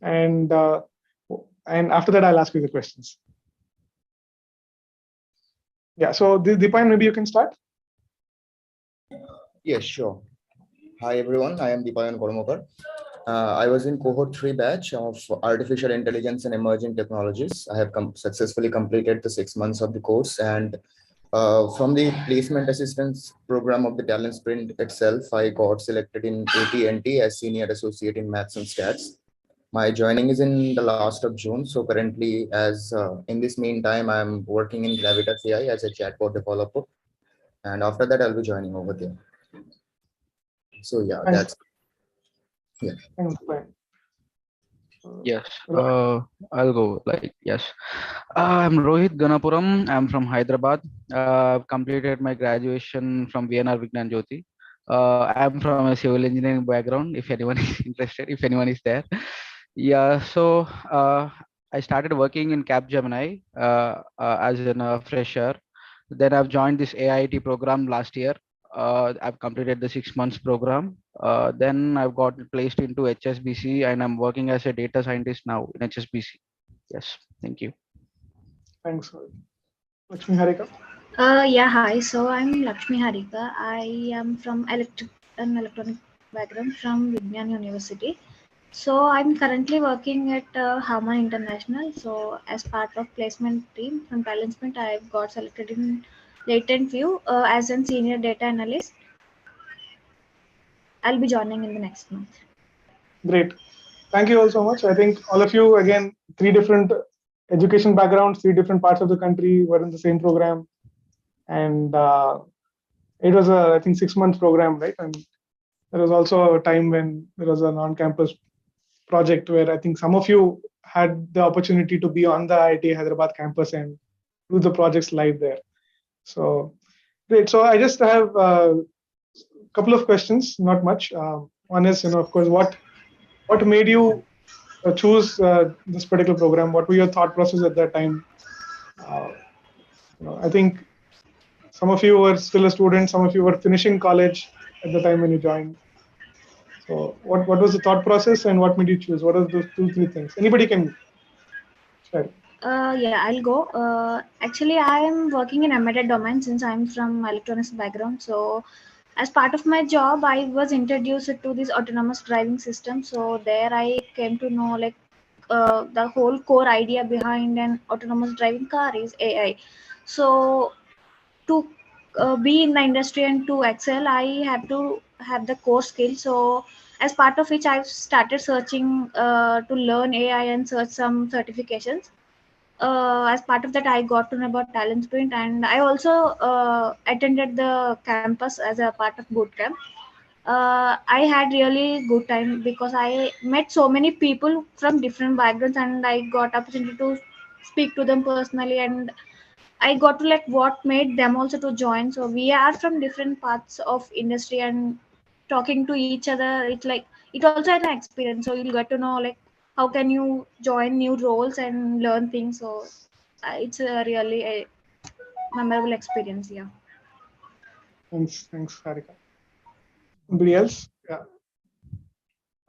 And after that, I'll ask you the questions. Yeah, so Dipayan, maybe you can start. Yes, sure. Hi, everyone. I am Dipayan Kormokar. I was in cohort 3 batch of Artificial Intelligence and Emerging Technologies. I have successfully completed the 6 months of the course, and from the placement assistance program of the TalentSprint itself, I got selected in AT&T as Senior Associate in Maths and Stats. My joining is in the last of June. So currently, as in this meantime, I'm working in Gravitas AI as a chatbot developer. And after that, I'll be joining over there. So yeah, Thanks. that's yeah. Thanks, Dipayan. Yes. I'll go. Yes. I'm Rohit Ganapuram. I'm from Hyderabad. I've completed my graduation from VNR Vignan Jyoti. I'm from a civil engineering background. If anyone is interested, if anyone is there. Yeah. So I started working in Capgemini as a fresher. Then I've joined this AIET program last year. I've completed the 6 months program. Then I've got placed into HSBC and I'm working as a data scientist now in HSBC. Yes, thank you. Thanks, Lakshmi Harika. Yeah, hi. So I'm Lakshmi Harika. I am from electronic background from Vignan University. So I'm currently working at Haman International. So as part of placement team from TalentSprint, I've got selected in latent view as a senior data analyst. I'll be joining in the next month. Great. Thank you all so much. I think all of you, again, 3 different education backgrounds, 3 different parts of the country were in the same program. And it was I think 6 month program, right? And there was also a time when there was an on-campus project where I think some of you had the opportunity to be on the IIT Hyderabad campus and do the projects live there. So great. So I just have a couple of questions, not much. One is, of course, what made you choose this particular program? What were your thought process at that time? I think some of you were still a student, some of you were finishing college at the time when you joined. So what was the thought process and what made you choose? What are those 2-3 things? Anybody can share. Yeah, I'll go. Actually, I am working in embedded domain since I'm from electronics background. So as part of my job, I was introduced to this autonomous driving system. So there I came to know the whole core idea behind an autonomous driving car is AI. So to be in the industry and to excel, I have to have the core skill. So as part of which I've started searching to learn AI and search some certifications. As part of that, I got to know about TalentSprint, and I also attended the campus as a part of bootcamp. I had really good time because I met so many people from different backgrounds, and I got opportunity to speak to them personally, and I got to like what made them also to join. So we are from different parts of industry, and talking to each other, it's like it also an experience. So you'll get to know like how can you join new roles and learn things. So it's a really a memorable experience. Yeah. Thanks, Harika. Anybody else? Yeah.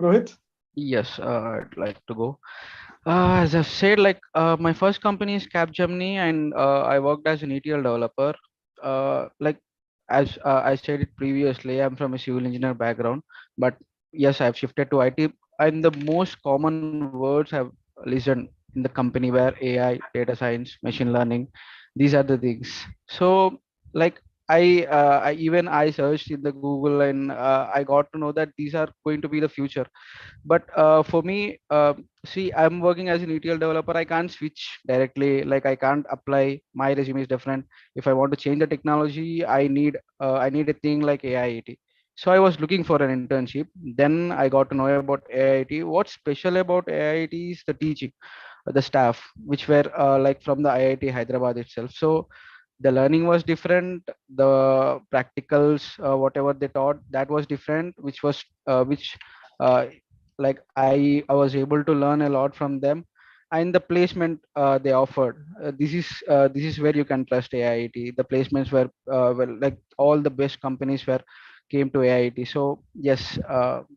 Rohit? Yes, I'd like to go. As I've said, like my first company is Capgemini, and I worked as an ETL developer. Like as I said it previously, I'm from a civil engineer background, but yes, I've shifted to IT. And the most common words I've listened in the company were AI, data science, machine learning. These are the things. So like I even I searched in the Google, and I got to know that these are going to be the future. But for me, see, I'm working as an ETL developer. I can't switch directly. Like I can't apply. My resume is different. If I want to change the technology, I need a thing like AIET. So I was looking for an internship. Then I got to know about AIET. What's special about AIET is the teaching, the staff, which were like from the IIT Hyderabad itself. So the learning was different. The practicals, whatever they taught, that was different, which uh, like I was able to learn a lot from them. And the placement they offered, this is where you can trust AIT. The placements were well, like all the best companies were came to AIT. So yes,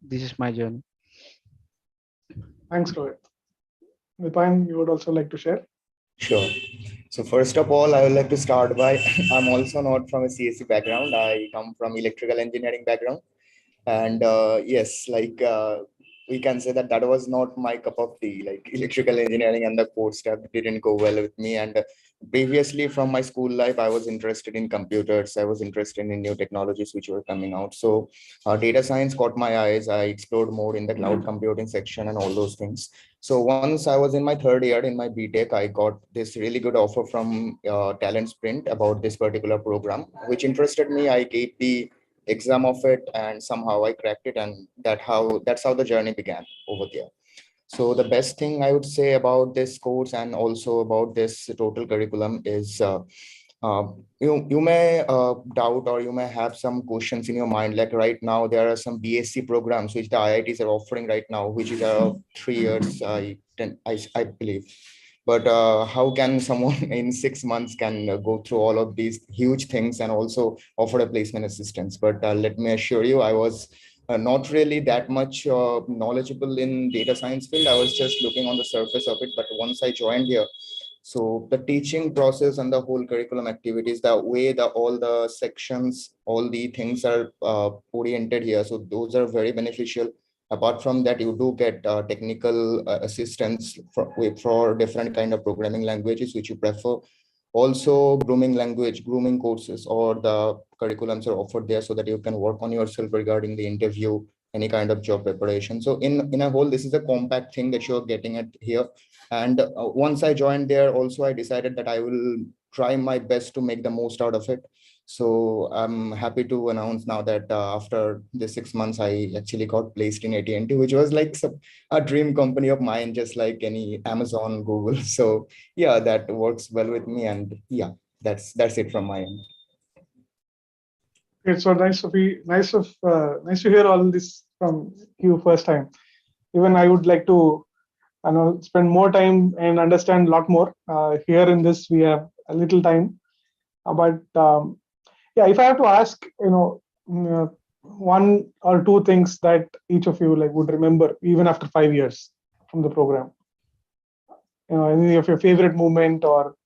this is my journey. Thanks, Rohit. Vipayan, you would also like to share? Sure. So first of all, I would like to start by I'm also not from a CSE background. I come from electrical engineering background. And yes, like we can say that that was not my cup of tea. Like electrical engineering and the core stuff didn't go well with me. And previously from my school life, I was interested in computers. I was interested in new technologies which were coming out. So data science caught my eyes. I explored more in the cloud computing section and all those things. So once I was in my third year in my BTech, I got this really good offer from TalentSprint about this particular program, which interested me. I gave the exam of it, and somehow I cracked it, and that's how the journey began over there. So the best thing I would say about this course and also about this total curriculum is uh, you may doubt, or you may have some questions in your mind. Like right now, there are some BSc programs which the IITs are offering right now, which is 3 years, I believe. But how can someone in 6 months can go through all of these huge things and also offer a placement assistance? But let me assure you, I was not really that much knowledgeable in data science field. I was just looking on the surface of it. But once I joined here, so the teaching process and the whole curriculum activities, the way the all the sections, all the things are oriented here, so those are very beneficial. Apart from that, you do get technical assistance for different kind of programming languages which you prefer. Also, grooming courses or the curriculums are offered there so that you can work on yourself regarding the interview, any kind of job preparation. So in a whole, this is a compact thing that you're getting at here. And once I joined there, also I decided that I will try my best to make the most out of it. So I'm happy to announce now that after the 6 months, I actually got placed in AT&T, which was like a dream company of mine, just like any Amazon, Google. So yeah, that works well with me. And yeah, that's it from my end. It's so nice to be nice to hear all this from you first time. Even I would like to spend more time and understand a lot more. Here in this, we have a little time. But yeah, if I have to ask, one or two things that each of you like would remember even after 5 years from the program. Any of your favorite moment or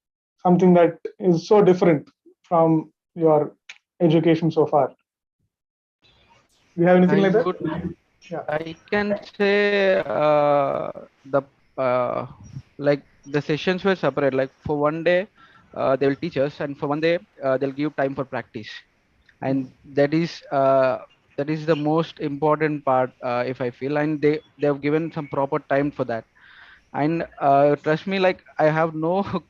something that is so different from your education so far. Do you have anything like that? Yeah. I can say the like the sessions were separate. Like for one day, they will teach us, and for one day, they'll give time for practice, and that is the most important part. If I feel, and they have given some proper time for that. And trust me, like I have no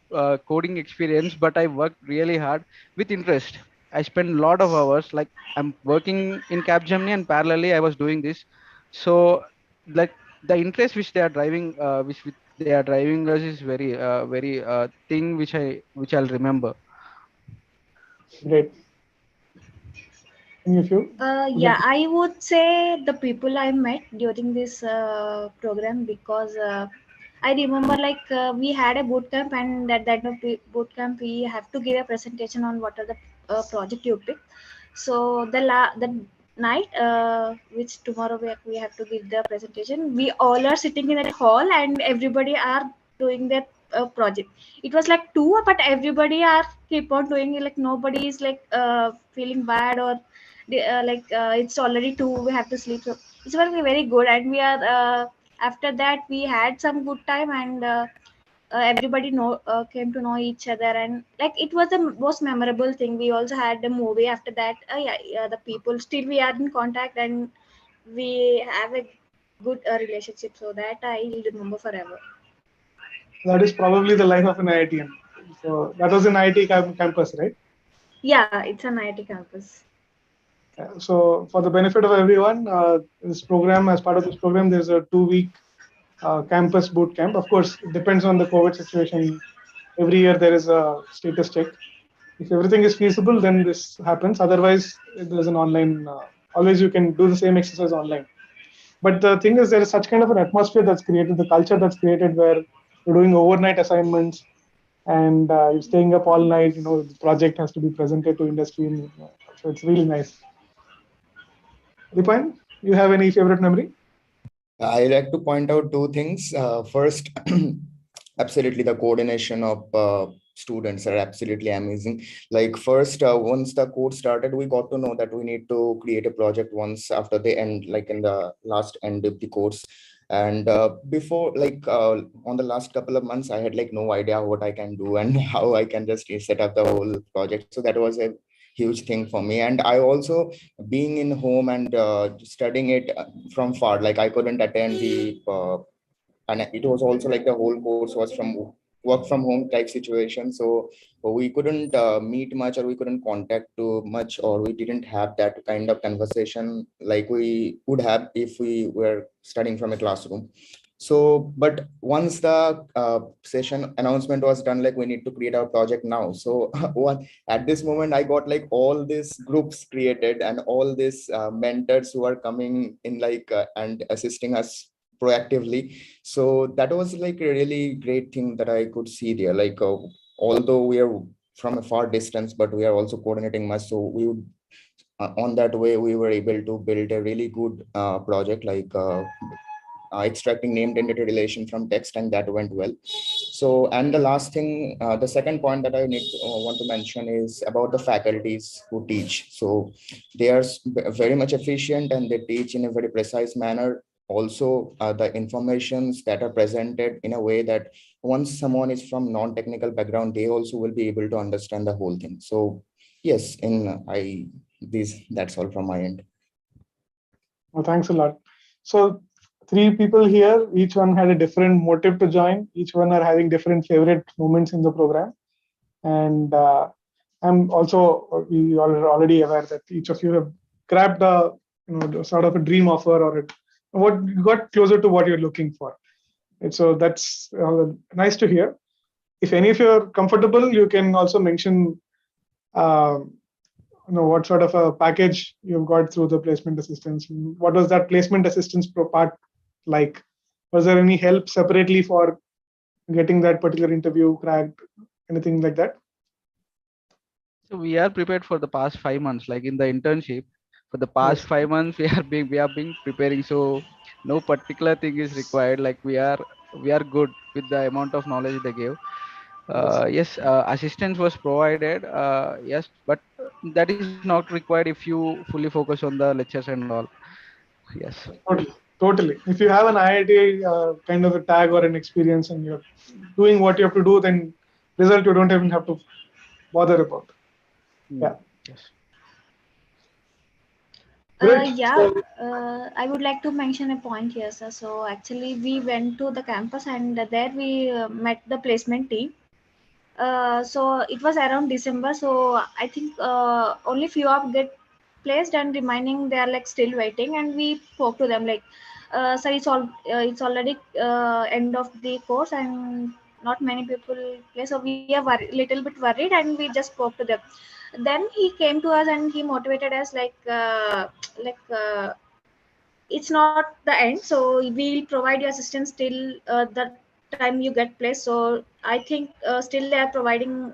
coding experience, but I worked really hard with interest. I spent a lot of hours. Like I'm working in Capgemini, and parallelly I was doing this. So like the interest which they are driving, they are driving us is very thing which I'll remember. Great. Any of you? Yeah, I would say the people I met during this program, because I remember like we had a boot camp, and at that boot camp we have to give a presentation on what are the project you pick. So the night which tomorrow we have to give the presentation, we all are sitting in that hall and everybody are doing their project. It was like two, but everybody are keep on doing it, like nobody is like feeling bad or it's already two, we have to sleep. So it's very very good, and we are after that we had some good time, and everybody came to know each other, and like it was the most memorable thing. We also had the movie after that. Yeah, the people still we are in contact, and we have a good relationship, so that I will remember forever. That is probably the life of an IITian. So that was an IIT campus, right? Yeah, it's an IIT campus. So for the benefit of everyone, this program, as part of this program, there's a 2-week campus boot camp. Of course, it depends on the COVID situation. Every year there is a status check. If everything is feasible, then this happens. Otherwise, there's an online. Always you can do the same exercise online. But the thing is, there is such kind of an atmosphere that's created, the culture that's created, where you're doing overnight assignments and you're staying up all night. The project has to be presented to industry, so it's really nice. Dipan, you have any favorite memory? I like to point out two things. First, absolutely the coordination of students are absolutely amazing. Like first, once the course started, we got to know that we need to create a project once after the end, like in the last end of the course. And before, like on the last couple of months, I had like no idea what I can do and how I can just set up the whole project. So that was a huge thing for me. And I also, being in home and studying it from far, like I couldn't attend the and it was also like the whole course was from work from home type situation, so we couldn't meet much, or we couldn't contact too much, or we didn't have that kind of conversation like we would have if we were studying from a classroom. So but once the session announcement was done, like we need to create our project now, so at this moment I got like all these groups created and all these mentors who are coming in, like and assisting us proactively. So that was like a really great thing that I could see there, like although we are from a far distance, but we are also coordinating much, so we would on that way we were able to build a really good project, like extracting named entity relation from text, and that went well. So, and the last thing, the second point that I want to mention is about the faculties who teach. So they are very much efficient and they teach in a very precise manner. Also, the informations that are presented in a way that once someone is from non-technical background, they also will be able to understand the whole thing. So yes, that's all from my end. Well, thanks a lot. So 3 people here, each one had a different motive to join. Each one are having different favorite moments in the program. And I'm also, we are already aware that each of you have grabbed a, sort of a dream offer, or what got closer to what you're looking for. And so that's nice to hear. If any of you are comfortable, you can also mention what sort of a package you've got through the placement assistance. What was that placement assistance part like? Was there any help separately for getting that particular interview cracked? Anything like that? So we are prepared for the past 5 months, like in the internship. For the past 5 months, we are being preparing. So no particular thing is required. Like we are good with the amount of knowledge they gave. Yes, assistance was provided. Yes, but that is not required if you fully focus on the lectures and all. Yes. Totally. If you have an IIT kind of a tag or an experience and you're doing what you have to do, then result you don't even have to bother about. Yeah. Yes. I would like to mention a point here, sir. So actually, we went to the campus, and there we met the placement team. So it was around December. So I think only few of get placed, and remaining they are like still waiting. And we spoke to them like, "Sir, it's already end of the course, and not many people play." So we are little bit worried, and we just spoke to them. then he came to us and he motivated us it's not the end, so we'll provide you assistance till the time you get placed. So I think still they are providing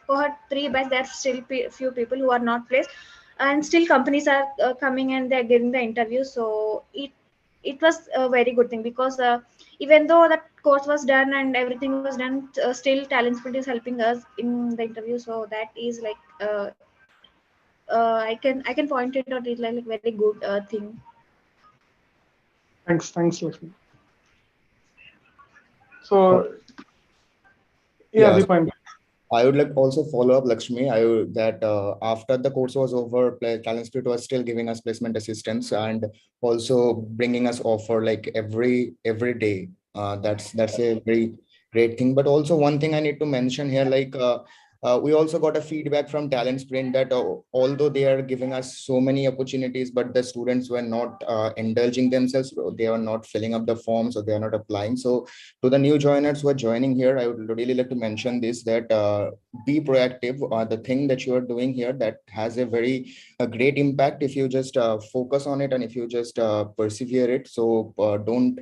cohort 3 batch, there are still few people who are not placed, and still companies are coming and they're giving the interview. So it was a very good thing, because even though that course was done and everything was done, still TalentSprint is helping us in the interview. So that is I can point it out, it's like very good thing. Thanks, Lakshmi. So, yeah, Deepan. I would like also follow up, Lakshmi. That after the course was over, TalentSprint was still giving us placement assistance and also bringing us offer like every day. That's a very great thing. But also one thing I need to mention here, like we also got a feedback from TalentSprint that although they are giving us so many opportunities, but the students were not indulging themselves. They are not filling up the forms, or they are not applying. So to the new joiners who are joining here, I would really like to mention this, that be proactive. The thing that you are doing here, that has a great impact if you just focus on it and if you just persevere it. So don't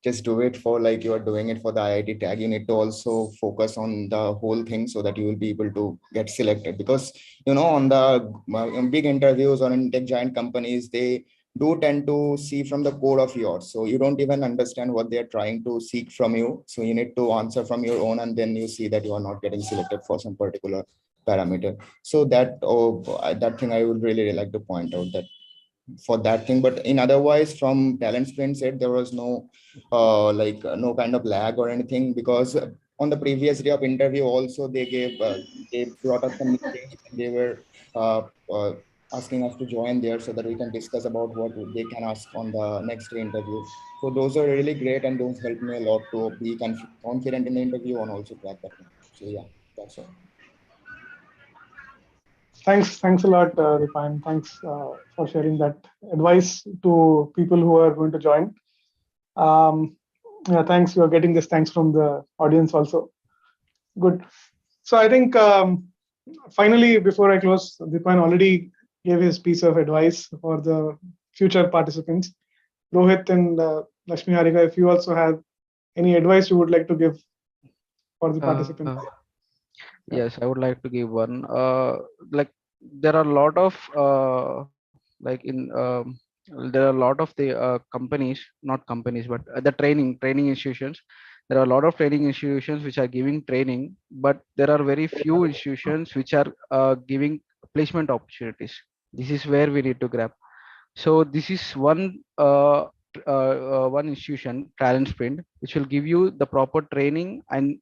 just do it for like you are doing it for the IIT tag. You need to also focus on the whole thing so that you will be able to get selected. Because, you know, on the big interviews or in tech giant companies, they do tend to see from the core of yours. So you don't even understand what they're trying to seek from you. So you need to answer from your own, and then you see that you are not getting selected for some particular parameter. So that thing I would really like to point out, that for that thing. But in otherwise, from TalentSprint said, there was no no kind of lag or anything, because on the previous day of interview also they brought up some meetings, and they were asking us to join there so that we can discuss about what they can ask on the next day interview. So those are really great, and those helped me a lot to be confident in the interview and also crack that one. So yeah, that's all. Thanks a lot, Ripan. Thanks for sharing that advice to people who are going to join. Yeah, thanks. You're getting this thanks from the audience also. Good. So I think finally, before I close, Dipan already gave his piece of advice for the future participants. Rohit and Lakshmi Harika, if you also have any advice you would like to give for the participants. Yes, I would like to give one. Like there are a lot of there are a lot of the companies, not companies, but the training institutions. There are a lot of training institutions which are giving training, but there are very few institutions which are giving placement opportunities. This is where we need to grab. So this is one institution, TalentSprint, which will give you the proper training, and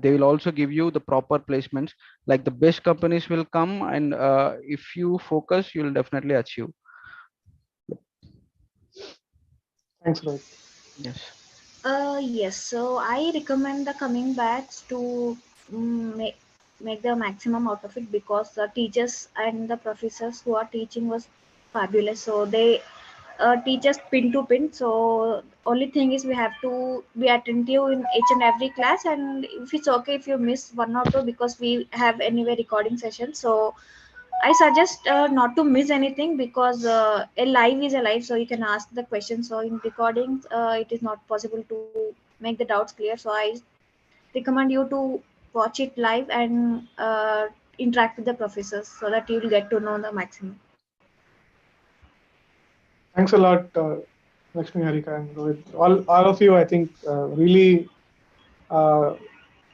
they will also give you the proper placements. Like the best companies will come, and if you focus, you will definitely achieve. Thanks, Rohit. Yes. Yes. So I recommend the coming batch to make the maximum out of it, because the teachers and the professors who are teaching was fabulous. So they teach us pin to pin. So only thing is we have to be attentive in each and every class, and if it's okay if you miss one or two, because we have anyway recording session. So I suggest not to miss anything, because a live is a live, so you can ask the question. So in recordings, it is not possible to make the doubts clear. So I recommend you to watch it live and interact with the professors, so that you will get to know the maximum. Thanks a lot, Lakshmi, Harika, and Rohit. All of you, I think, really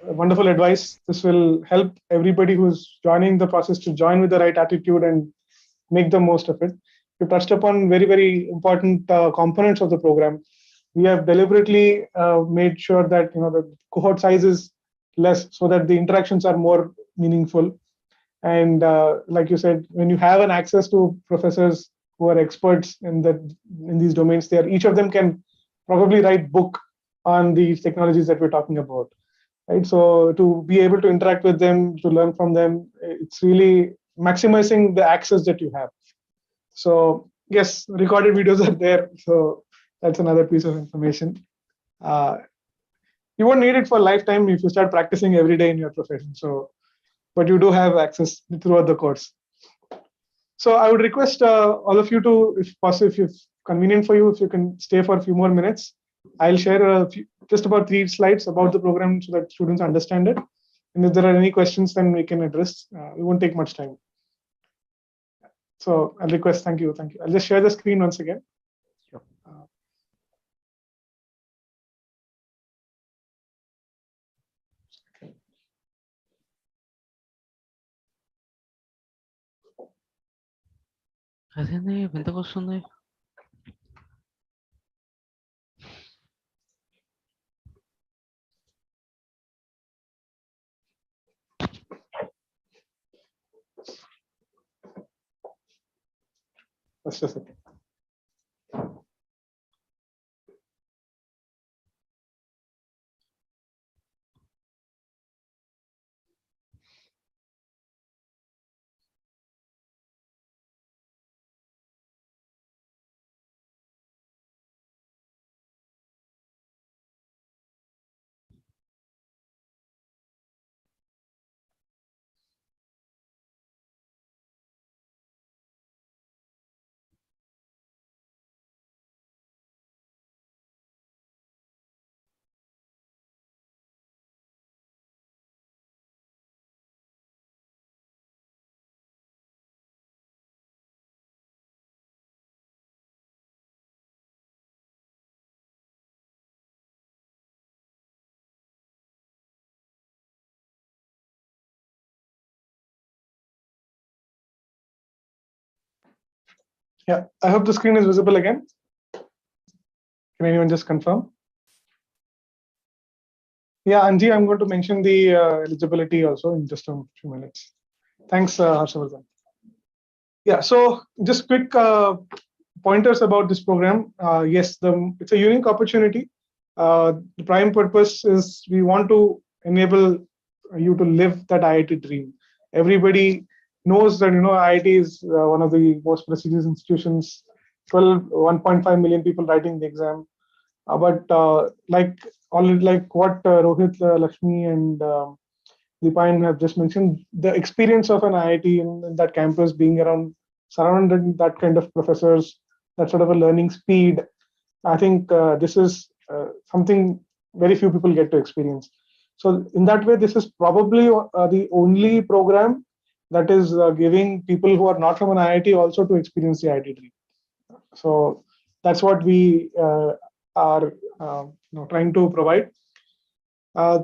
wonderful advice. This will help everybody who's joining the process to join with the right attitude and make the most of it. You touched upon very, very important components of the program. We have deliberately made sure that the cohort size is less, so that the interactions are more meaningful. And like you said, when you have an access to professors who are experts in these domains, each of them can probably write book on these technologies that we're talking about. Right. So to be able to interact with them, to learn from them, it's really maximizing the access that you have. So yes, recorded videos are there. So that's another piece of information. You won't need it for lifetime if you start practicing every day in your profession. So but you do have access throughout the course. So I would request all of you to, if possible, if it's convenient for you, if you can stay for a few more minutes. I'll share just about 3 slides about the program so that students understand it. And if there are any questions, then we can address. It won't take much time. So I'll request, thank you. I'll just share the screen once again. Sure. అదేంది ఎంతకు వస్తుంది? Just a second. Yeah, I hope the screen is visible again. Can anyone just confirm? Yeah, Anji, I'm going to mention the eligibility also in just a few minutes. Thanks, Harshavardhan. Yeah, so just quick pointers about this program. Yes, it's a unique opportunity. The prime purpose is we want to enable you to live that IIT dream. Everybody knows that IIT is one of the most prestigious institutions. 1.5 million people writing the exam. But like what Rohit, Lakshmi, and Deepayan have just mentioned, the experience of an IIT in that campus, being surrounded that kind of professors, that sort of a learning speed, I think this is something very few people get to experience. So in that way, this is probably the only program that is giving people who are not from an IIT also to experience the IIT dream. So that's what we are trying to provide.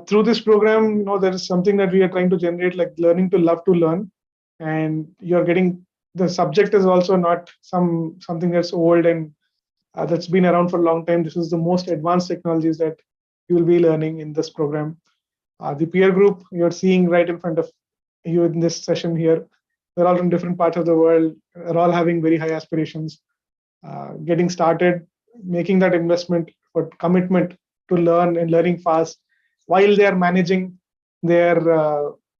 Through this program, there is something that we are trying to generate, like learning to love to learn, and you're getting the subject is also not something that's old and that's been around for a long time. This is the most advanced technologies that you will be learning in this program. The peer group you're seeing right in front of you in this session here, they're all from different parts of the world. They're all having very high aspirations. Getting started, making that investment or commitment to learn and learning fast while they are managing their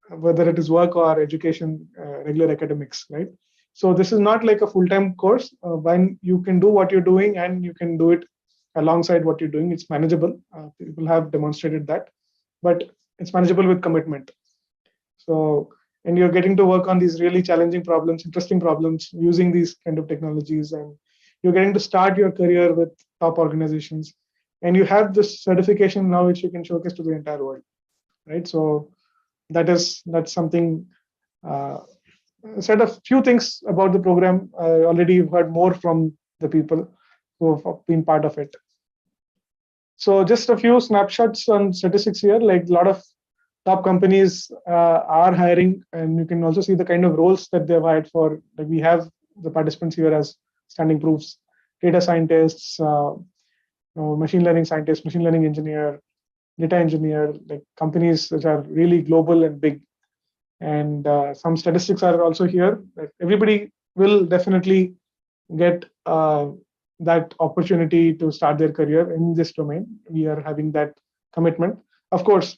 whether it is work or education, regular academics, right? So this is not like a full-time course. When you can do what you're doing and you can do it alongside what you're doing, it's manageable. People have demonstrated that, but it's manageable with commitment. So, and you're getting to work on these really challenging problems, interesting problems using these kind of technologies, and you're getting to start your career with top organizations, and you have this certification now which you can showcase to the entire world, right? So that's something. Said a few things about the program. I already heard more from the people who have been part of it. So just a few snapshots on statistics here. Like a lot of top companies are hiring, and you can also see the kind of roles that they've hired for. Like we have the participants here as standing proofs: data scientists, machine learning scientists, machine learning engineer, data engineer. Like companies which are really global and big. And some statistics are also here. Like everybody will definitely get that opportunity to start their career in this domain. We are having that commitment. Of course,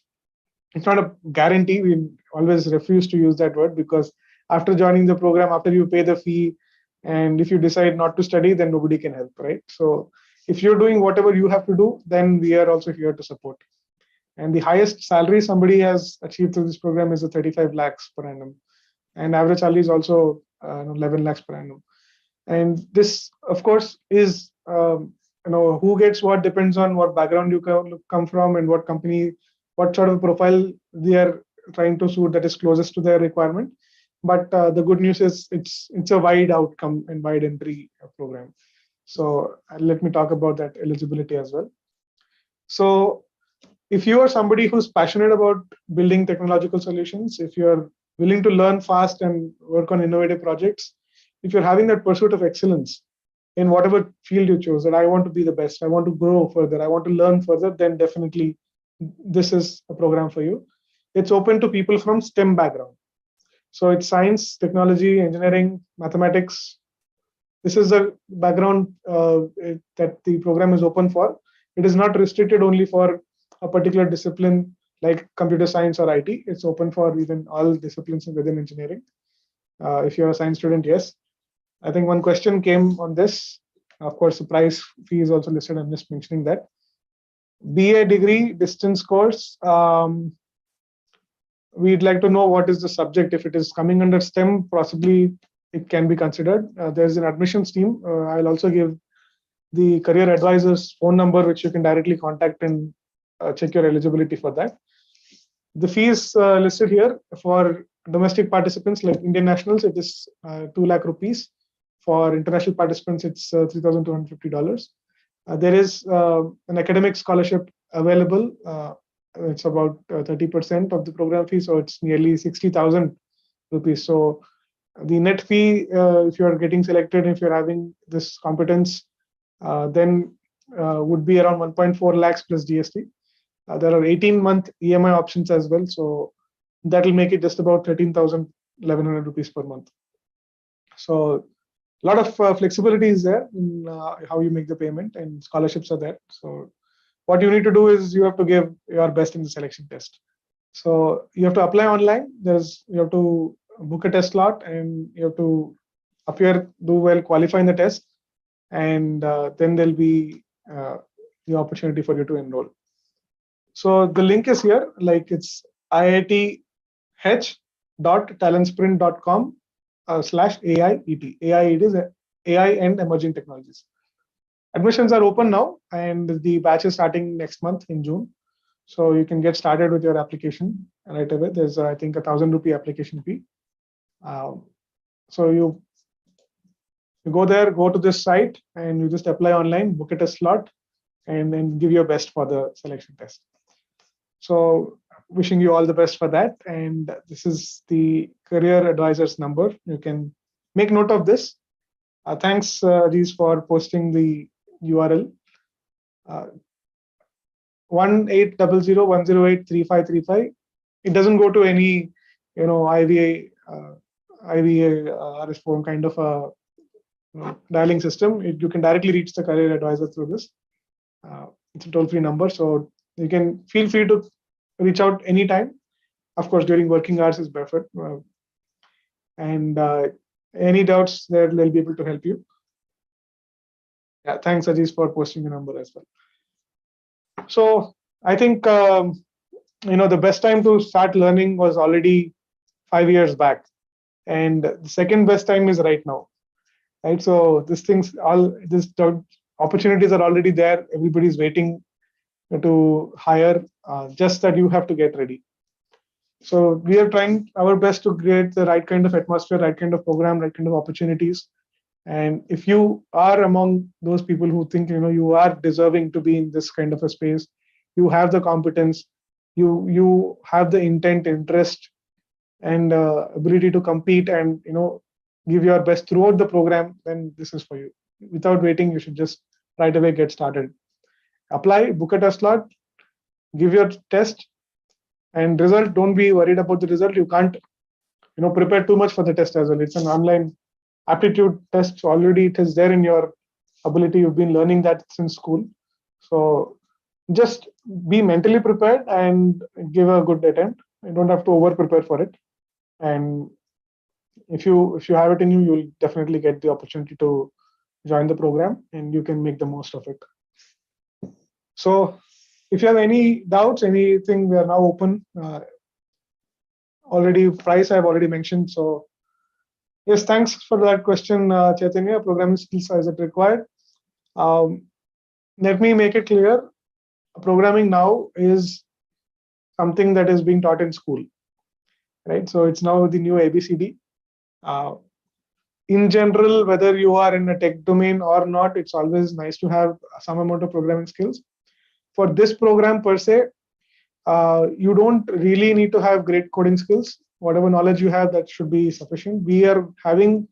it's not a guarantee. We always refuse to use that word, because after joining the program, after you pay the fee, and if you decide not to study, then nobody can help, right? So if you're doing whatever you have to do, then we are also here to support. And the highest salary somebody has achieved through this program is 35 lakhs per annum. And average salary is also 11 lakhs per annum. And this, of course, is who gets what depends on what background you come from and what company, what sort of profile they are trying to suit that is closest to their requirement. But the good news is it's a wide outcome and wide entry program. So let me talk about that eligibility as well. So if you are somebody who's passionate about building technological solutions, if you're willing to learn fast and work on innovative projects, if you're having that pursuit of excellence in whatever field you choose, that I want to be the best, I want to grow further, I want to learn further, then definitely this is a program for you. It's open to people from STEM background. So it's science, technology, engineering, mathematics. This is the background that the program is open for. It is not restricted only for a particular discipline like computer science or IT. It's open for even all disciplines within engineering. If you're a science student, yes. I think one question came on this. Of course, the price fee is also listed. I'm just mentioning that. BA degree, distance course. We'd like to know what is the subject. If it is coming under STEM, possibly it can be considered. There's an admissions team. I'll also give the career advisor's phone number, which you can directly contact and check your eligibility for that. The fees listed here for domestic participants like Indian nationals, it is 2 lakh rupees. For international participants, it's $3,250. There is an academic scholarship available. It's about 30% of the program fee, so it's nearly 60,000 rupees. So the net fee, if you are getting selected, if you're having this competence, then would be around 1.4 lakhs plus GST. There are 18-month EMI options as well, so that will make it just about 13,100 rupees per month. So a lot of flexibility is there in how you make the payment, and scholarships are there. So what you need to do is you have to give your best in the selection test. So you have to apply online. You have to book a test slot, and you have to appear, do well, qualify in the test, and then there'll be the opportunity for you to enroll. So the link is here, like it's iith.talentsprint.com/AIET. AIET is AI and Emerging Technologies. Admissions are open now, and the batch is starting next month in June. So you can get started with your application right away. There's, I think, 1,000 rupee application fee. So you go there, go to this site, and you just apply online, book it a slot, and then give your best for the selection test. So wishing you all the best for that. And this is the career advisor's number. You can make note of this. Thanks, Aziz, for posting the URL. 1800-108-3535. It doesn't go to any, IVA RS phone kind of a dialing system. You can directly reach the career advisor through this. It's a toll-free number, so you can feel free to reach out anytime. Of course, during working hours is preferred. And any doubts there, they'll be able to help you. Yeah, thanks, Aziz, for posting the number as well. So I think, the best time to start learning was already 5 years back. And the second best time is right now. Right. So opportunities are already there. Everybody's waiting to hire, just that you have to get ready. So we are trying our best to create the right kind of atmosphere, right kind of program, right kind of opportunities. And if you are among those people who think, you are deserving to be in this kind of a space, you have the competence, you have the intent, interest, and ability to compete and, give your best throughout the program, then this is for you. Without waiting, you should just right away get started. Apply, book a test slot, give your test, and result. Don't be worried about the result. You can't, prepare too much for the test as well. It's an online aptitude test. Already it is there in your ability. You've been learning that since school. So just be mentally prepared and give a good attempt. You don't have to over prepare for it. And if you have it in you, you'll definitely get the opportunity to join the program, and you can make the most of it. So If you have any doubts, anything, we are now open. Already price I've already mentioned. So yes, thanks for that question, Chaitanya. Programming skills is it required? Let me make it clear. Programming now is something that is being taught in school, right? So it's now the new ABCD. In general, whether you are in a tech domain or not, it's always nice to have some amount of programming skills. For this program per se, you don't really need to have great coding skills. Whatever knowledge you have, that should be sufficient. We are having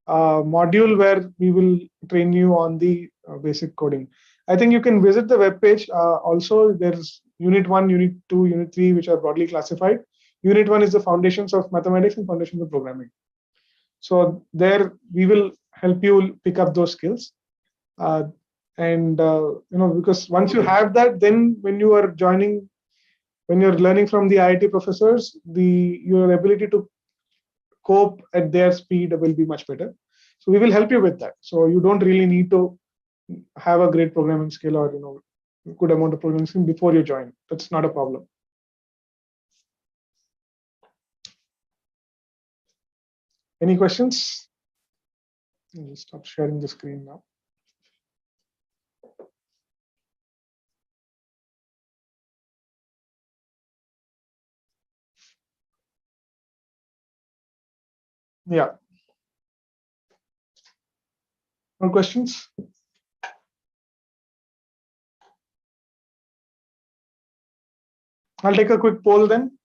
a module where we will train you on the basic coding. I think you can visit the webpage. Also, there's Unit 1, Unit 2, Unit 3, which are broadly classified. Unit 1 is the foundations of mathematics and foundations of programming. So there we will help you pick up those skills. Because once you have that, then when you are joining, when you're learning from the IIT professors, your ability to cope at their speed will be much better. So we will help you with that. So you don't really need to have a great programming skill or good amount of programming skill before you join. That's not a problem. Any questions? I'll just stop sharing the screen now. Yeah. More questions? I'll take a quick poll then.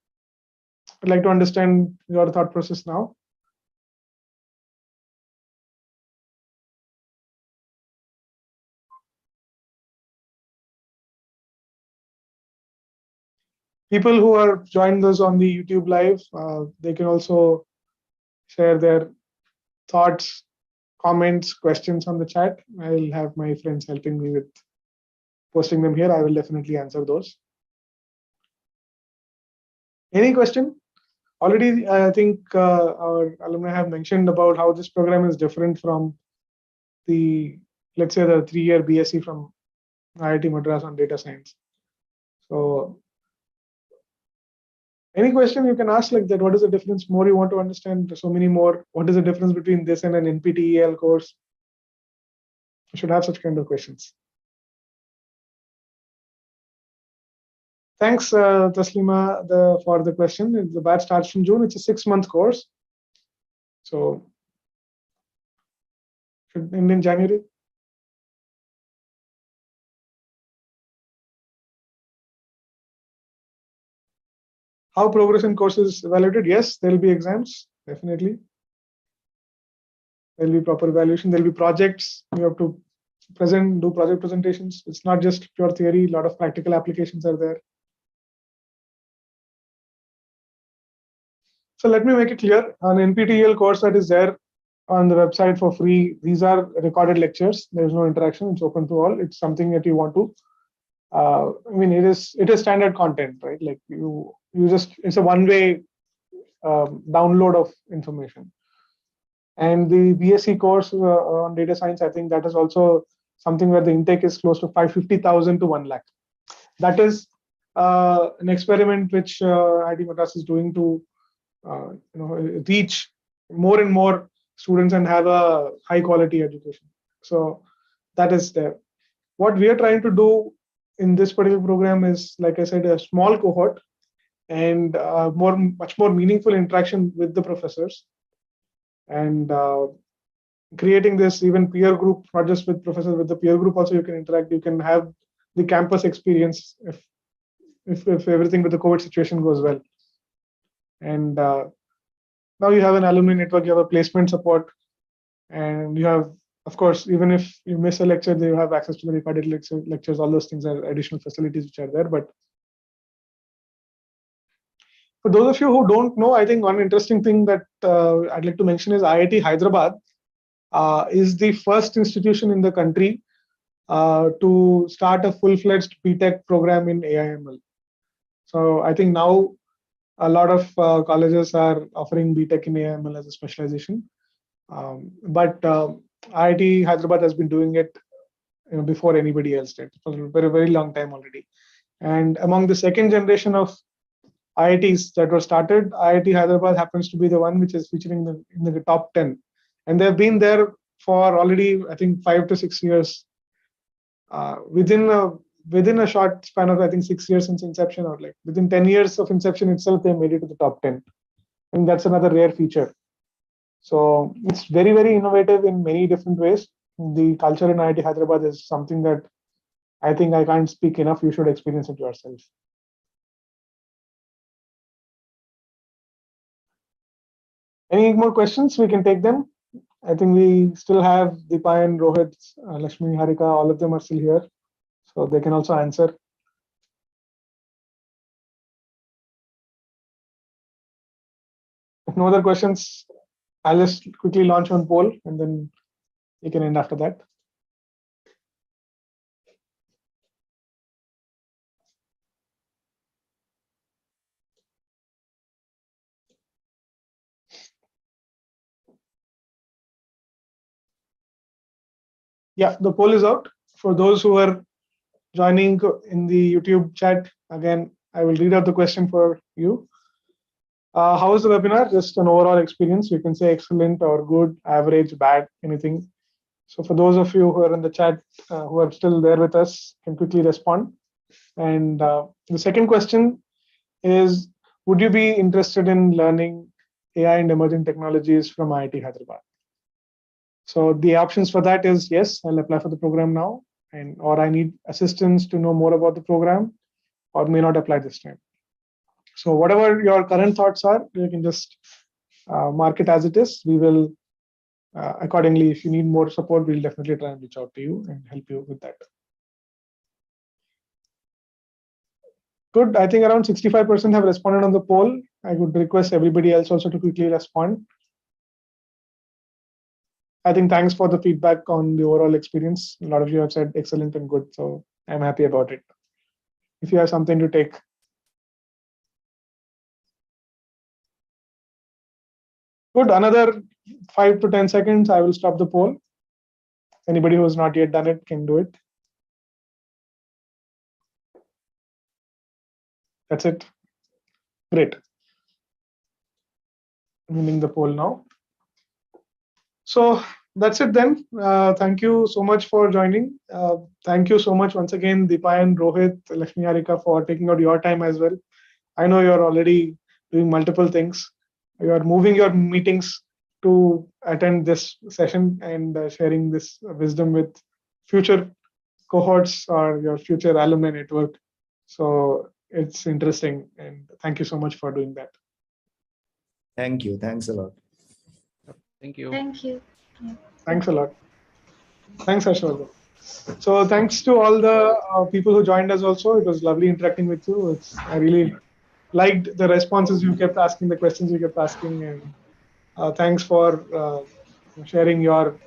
I'd like to understand your thought process now. People who are joined us on the YouTube live, they can also share their thoughts, comments, questions on the chat. I'll have my friends helping me with posting them here. I will definitely answer those. Any question? Already, I think our alumni have mentioned about how this program is different from let's say the 3-year BSc from IIT Madras on data science. So any question you can ask like that, what is the difference? More you want to understand, so many more. What is the difference between this and an NPTEL course? You should have such kind of questions. Thanks, Taslima, for the question. The batch starts from June. It's a 6-month course. So should end in January. How progress in courses evaluated? Yes, there will be exams, definitely. There will be proper evaluation. There will be projects. You have to do project presentations. It's not just pure theory. A lot of practical applications are there. So let me make it clear. An NPTEL course that is there on the website for free, these are recorded lectures. There's no interaction. It's open to all. It's something that you want to. It is standard content, right? Like it's a one-way download of information. And the BSc course on data science, I think that is also something where the intake is close to 550,000 to 1 lakh. That is an experiment which IIT Madras is doing to reach more and more students and have a high quality education. So that is there. What we are trying to do in this particular program is, like I said, a small cohort and much more meaningful interaction with the professors, and creating this even peer group, not just with professors, with the peer group also you can interact. You can have the campus experience if everything with the COVID situation goes well. And now you have an alumni network, you have a placement support, and you have, of course, even if you miss a lecture, you have access to the recorded lectures. All those things are additional facilities which are there. But for those of you who don't know, I think one interesting thing that I'd like to mention is IIT Hyderabad is the first institution in the country to start a full-fledged BTech program in AI/ML. So I think now a lot of colleges are offering BTech in AI/ML as a specialization. But IIT Hyderabad has been doing it before anybody else did for a very, very long time already. And among the second generation of IITs that were started, IIT Hyderabad happens to be the one which is featuring in the top 10. And they've been there for already, I think, 5 to 6 years. Within a short span of, I think, 6 years since inception, or like within 10 years of inception itself, they made it to the top 10. And that's another rare feature. So it's very, very innovative in many different ways. The culture in IIT Hyderabad is something that I think I can't speak enough. You should experience it yourself. Any more questions? We can take them. I think we still have Deepayan, Rohit, Lakshmi, Harika, all of them are still here. So they can also answer. If no other questions, I'll just quickly launch one poll and then you can end after that. Yeah, the poll is out. For those who are joining in the YouTube chat, again, I will read out the question for you. How was the webinar? Just an overall experience. You can say excellent or good, average, bad, anything. So for those of you who are in the chat, who are still there with us, can quickly respond. And the second question is, would you be interested in learning AI and emerging technologies from IIT Hyderabad? So the options for that is yes, I'll apply for the program now, or I need assistance to know more about the program, or may not apply this time. So whatever your current thoughts are, you can just mark it as it is. We will accordingly, if you need more support, we'll definitely try and reach out to you and help you with that. Good. I think around 65% have responded on the poll. I would request everybody else also to quickly respond. I think thanks for the feedback on the overall experience. A lot of you have said excellent and good, so I'm happy about it. If you have something to take. Good. Another 5 to 10 seconds, I will stop the poll. Anybody who has not yet done it can do it. That's it. Great. I'm ending the poll now. So that's it then. Thank you so much for joining. Thank you so much once again, Deepayan, Rohit, Lakshmi, Harika, for taking out your time as well. I know you're already doing multiple things. You are moving your meetings to attend this session and sharing this wisdom with future cohorts or your future alumni network. So it's interesting, and thank you so much for doing that. Thank you. Thanks a lot. Thank you. Thank you. Thanks a lot. Thanks, Harshvardhan. So thanks to all the people who joined us also. It was lovely interacting with you. I really liked the responses you kept asking, the questions you kept asking, and thanks for sharing your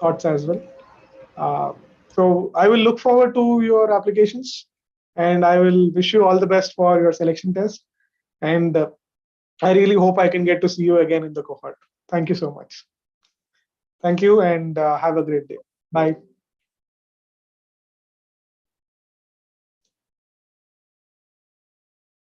thoughts as well. So I will look forward to your applications, and I will wish you all the best for your selection test. And I really hope I can get to see you again in the cohort. Thank you so much. Thank you, and have a great day. Bye.